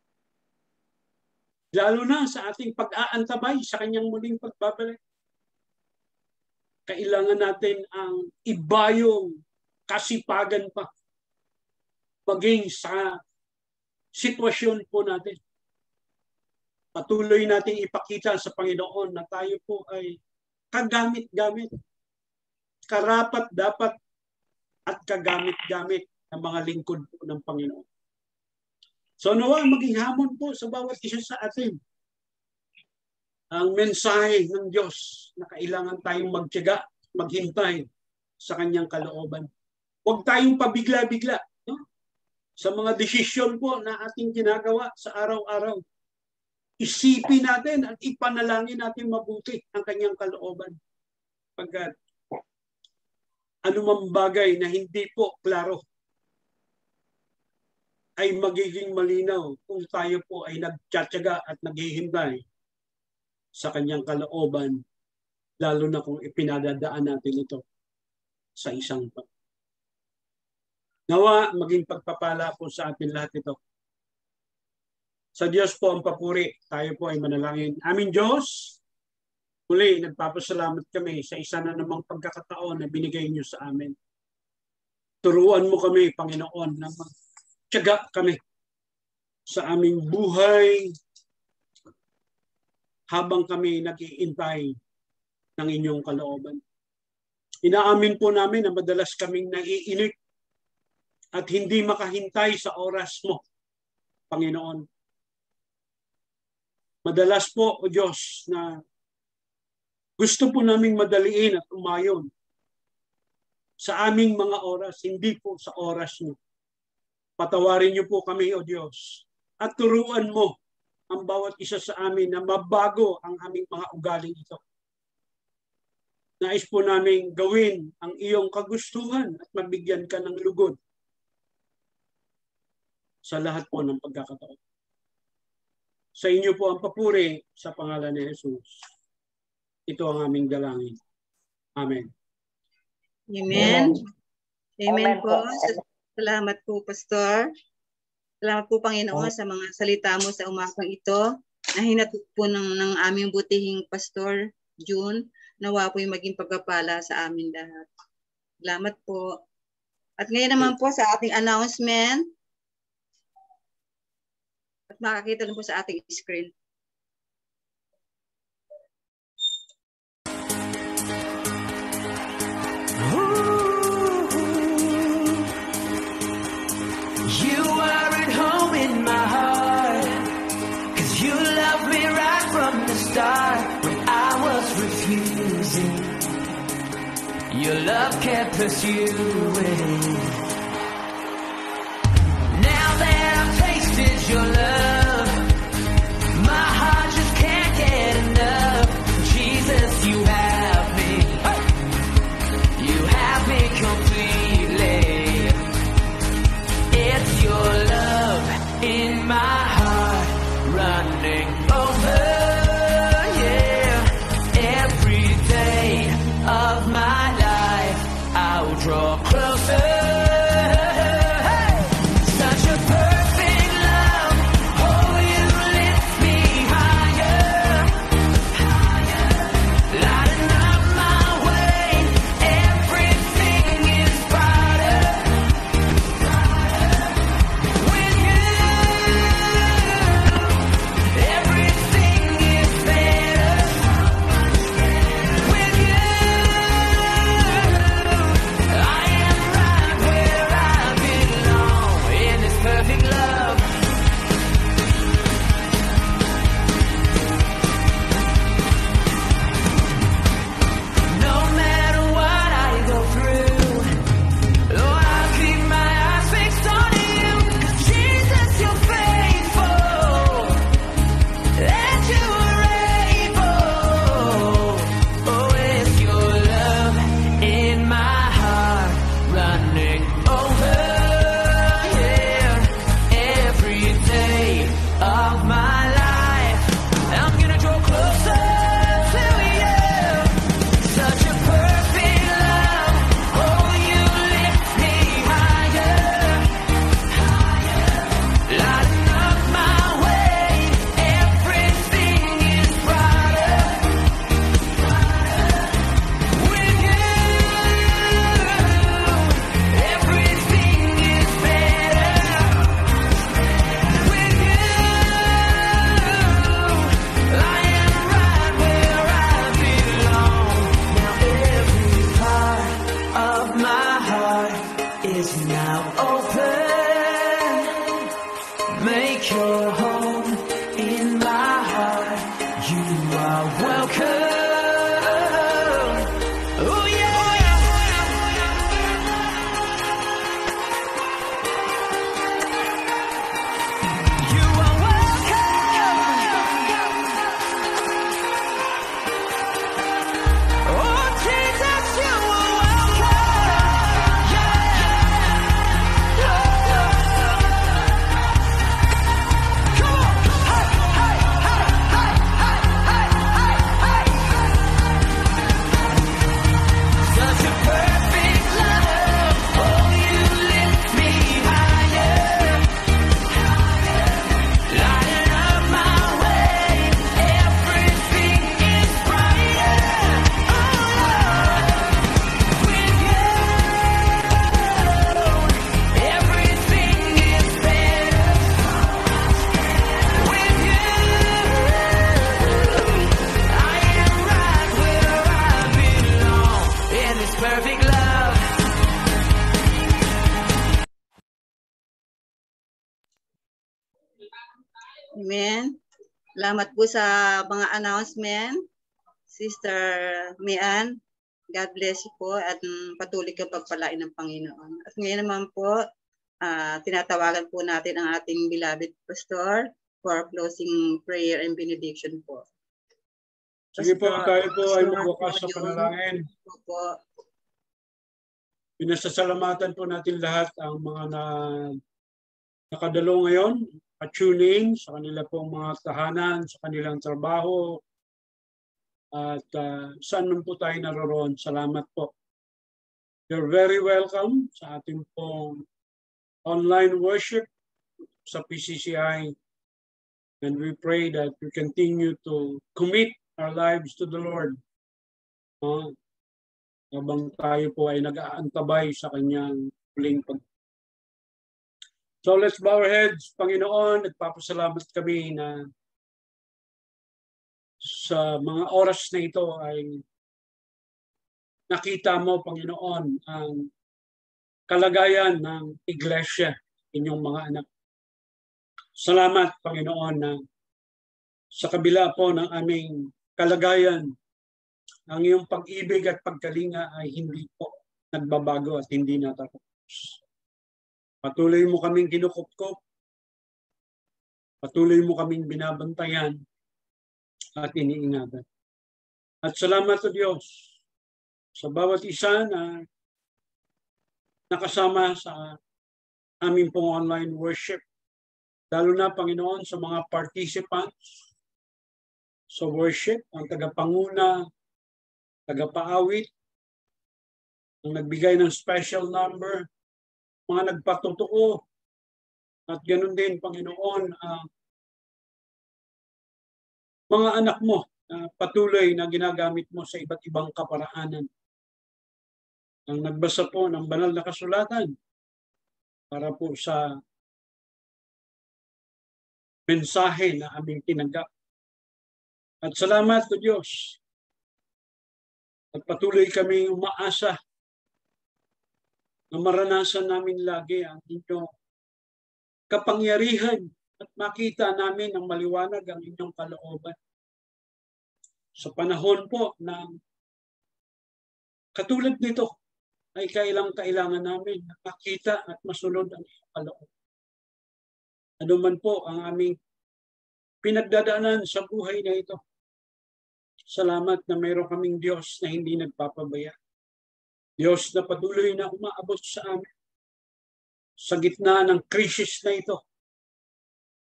E: Lalo na sa ating pag-aantabay sa Kanyang muling pagbabalik. Kailangan natin ang ibayong kasipagan pa maging sa sitwasyon po natin. Patuloy nating ipakita sa Panginoon na tayo po ay kagamit-gamit, karapat dapat at kagamit-gamit ng mga lingkod po ng Panginoon. So nawa maging hamon po sa bawat isa sa atin ang mensahe ng Diyos na kailangan tayong magtiyaga, maghintay sa Kanyang kalooban. Huwag tayong pabigla-bigla, no? Sa mga desisyon po na ating ginagawa sa araw-araw. Isipin natin at ipanalangin natin mabuti ang Kanyang kalooban. Pagkat anumang bagay na hindi po klaro ay magiging malinaw kung tayo po ay nagtsatsaga at naghihintay sa Kanyang kalooban, lalo na kung ipinadadaan natin ito sa isang pa. Nawa maging pagpapala po sa atin lahat ito. Sa Diyos po ang papuri, tayo po ay manalangin. Aming Diyos, muli nagpapasalamat kami sa isa na namang pagkakataon na binigay niyo sa amin. Turuan mo kami, Panginoon, na tiyaga kami sa aming buhay habang kami nag-iintay ng inyong kalooban. Inaamin po namin na madalas kaming naiinip at hindi makahintay sa oras mo, Panginoon. Madalas po, O Diyos, na gusto po naming madaliin at umayon sa aming mga oras, hindi po sa oras niyo. Patawarin niyo po kami, O Diyos, at turuan mo ang bawat isa sa amin na mabago ang aming mga ugaling ito. Nais po namin gawin ang iyong kagustuhan at mabigyan ka ng lugod sa lahat po ng pagkakataon. Sa inyo po ang papuri sa pangalan ni Jesus. Ito ang aming dalangin. Amen.
A: Amen. Amen po. Salamat po, Pastor. Salamat po, Panginoon, sa mga salita mo sa umagang ito na hinatid po ng aming butihing Pastor June. Nawa po yung maging pagpapala sa amin lahat. Salamat po. At ngayon naman po sa ating announcement. At makakita lang po sa ating screen.
M: You are at home in my heart, 'cause you loved me right from the start when I was refusing. Your love kept pursuing. Now that I've tasted your love, my heart just can't get enough. Jesus, you have me. You have me completely. It's your love in my heart running over, yeah. Every day of my life I'll draw closer. Such a perfect love, oh, you lift me higher, lighting up my way. Everything is brighter. Everything is better with you. I am right where I belong in this perfect love. No matter what I go through, Lord, I'll keep my eyes fixed on you. 'Cause Jesus, you're faithful. And you are able. Oh, it's your love in my heart running over, yeah. Every day of my life I'm gonna draw closer to you. Such a perfect love, oh, you lift me higher, lighting up my way. Everything is brighter with you. Everything is better with you. I am right where I belong. Now every part of my heart is now open. Make your home in my heart. You are welcome. Oh yeah. You are welcome. Oh Jesus, you are welcome. Come on. Hey, hey, hey, hey, hey, hey, hey, hey. Such a perfect love. Oh, you lift me higher, lighting up my way. Everything is brighter. Oh, with you, everything is better. With you, I am right where I belong in this perfect love.
A: Amen. Salamat po sa mga announcement, Sister Mian. God bless you po at patuloy kang pagpalain ng Panginoon. At ngayon naman po, tinatawagan po natin ang ating beloved pastor for closing prayer and benediction po.
E: Sige po, tayo po ay magwakas sa panalangin.
A: Po.
E: Pinasasalamatan po natin lahat ang mga nakadalo ngayon, tune in sa kanila pong mga tahanan, sa kanilang trabaho, at saan man po tayo naroon. Salamat po. You're very welcome sa ating pong online worship sa PCCI. And we pray that we continue to commit our lives to the Lord. Habang tayo po ay nag-aantabay sa kanyang huling pag. So let's bow our heads. Panginoon, nagpapasalamat kami na sa mga oras na ito ay nakita mo, Panginoon, ang kalagayan ng iglesia, inyong mga anak. Salamat, Panginoon, na sa kabila po ng aming kalagayan, ang iyong pag-ibig at pagkalinga ay hindi po nagbabago at hindi natatapos. Patuloy mo kaming kinukupkop, patuloy mo kaming binabantayan at iniingatan. At salamat sa Diyos sa bawat isa na nakasama sa aming pong online worship. Lalo na, Panginoon, sa mga participants sa worship, ang tagapanguna, tagapaawit, ang nagbigay ng special number, mga nagpatutuo, at ganoon din, Panginoon, mga anak mo patuloy na ginagamit mo sa iba't ibang kaparaanan. Ang nagbasa po ng banal na kasulatan para po sa mensahe na aming tinanggap. At salamat sa Diyos. At patuloy kami umaasa na maranasan namin lagi ang inyong kapangyarihan at makita namin ng maliwanag ang inyong kalooban. Sa panahon po ng katulad nito ay kailangan namin makita at masunod ang inyong kalooban. Ano man po ang aming pinagdadaanan sa buhay na ito. Salamat na mayroon kaming Diyos na hindi nagpapabaya. Diyos na patuloy na umaabot sa amin. Sa gitna ng krisis na ito,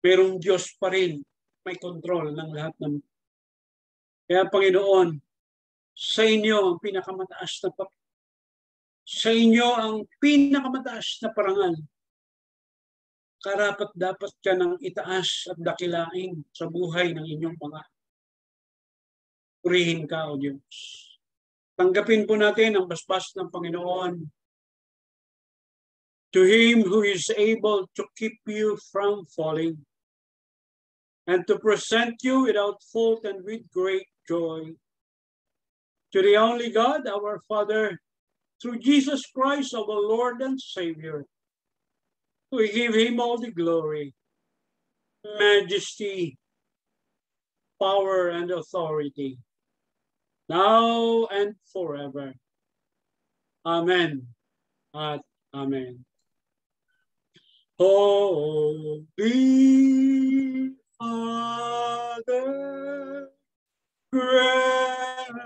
E: mayroong Diyos pa rin may kontrol ng lahat ng. Kaya Panginoon, sa inyo ang pinakamataas na sa inyo ang pinakamataas na parangal. Karapat dapat ka nang itaas at dakilain sa buhay ng inyong mga. Purihin ka, O Diyos. Tanggapin po natin ang basbas ng Panginoon. To Him who is able to keep you from falling and to present you without fault and with great joy. To the only God, our Father, through Jesus Christ, our Lord and Savior, we give Him all the glory, majesty, power, and authority, now and forever. Amen. At Amen. Holy Father, grant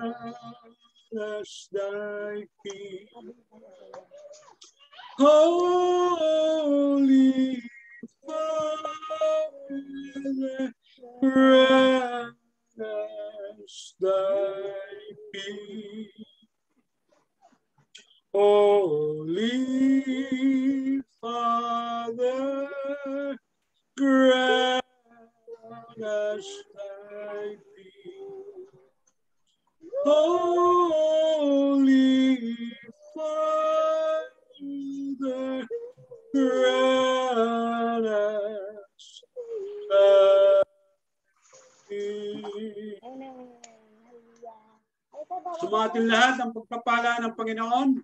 E: us thy peace. Holy Father, grant us thy peace. Holy Father, grant us thy peace. Holy Father, grant us thy peace. Sumatin lahat ang pagpapala ng Panginoon.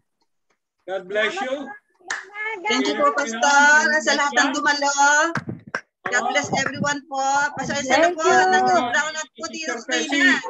E: God bless you.
A: Thank you po, Pastor. Sa lahat ng dumalo. God bless everyone po. Pasensya na po. Nag-brown out po dito.
E: Thank you.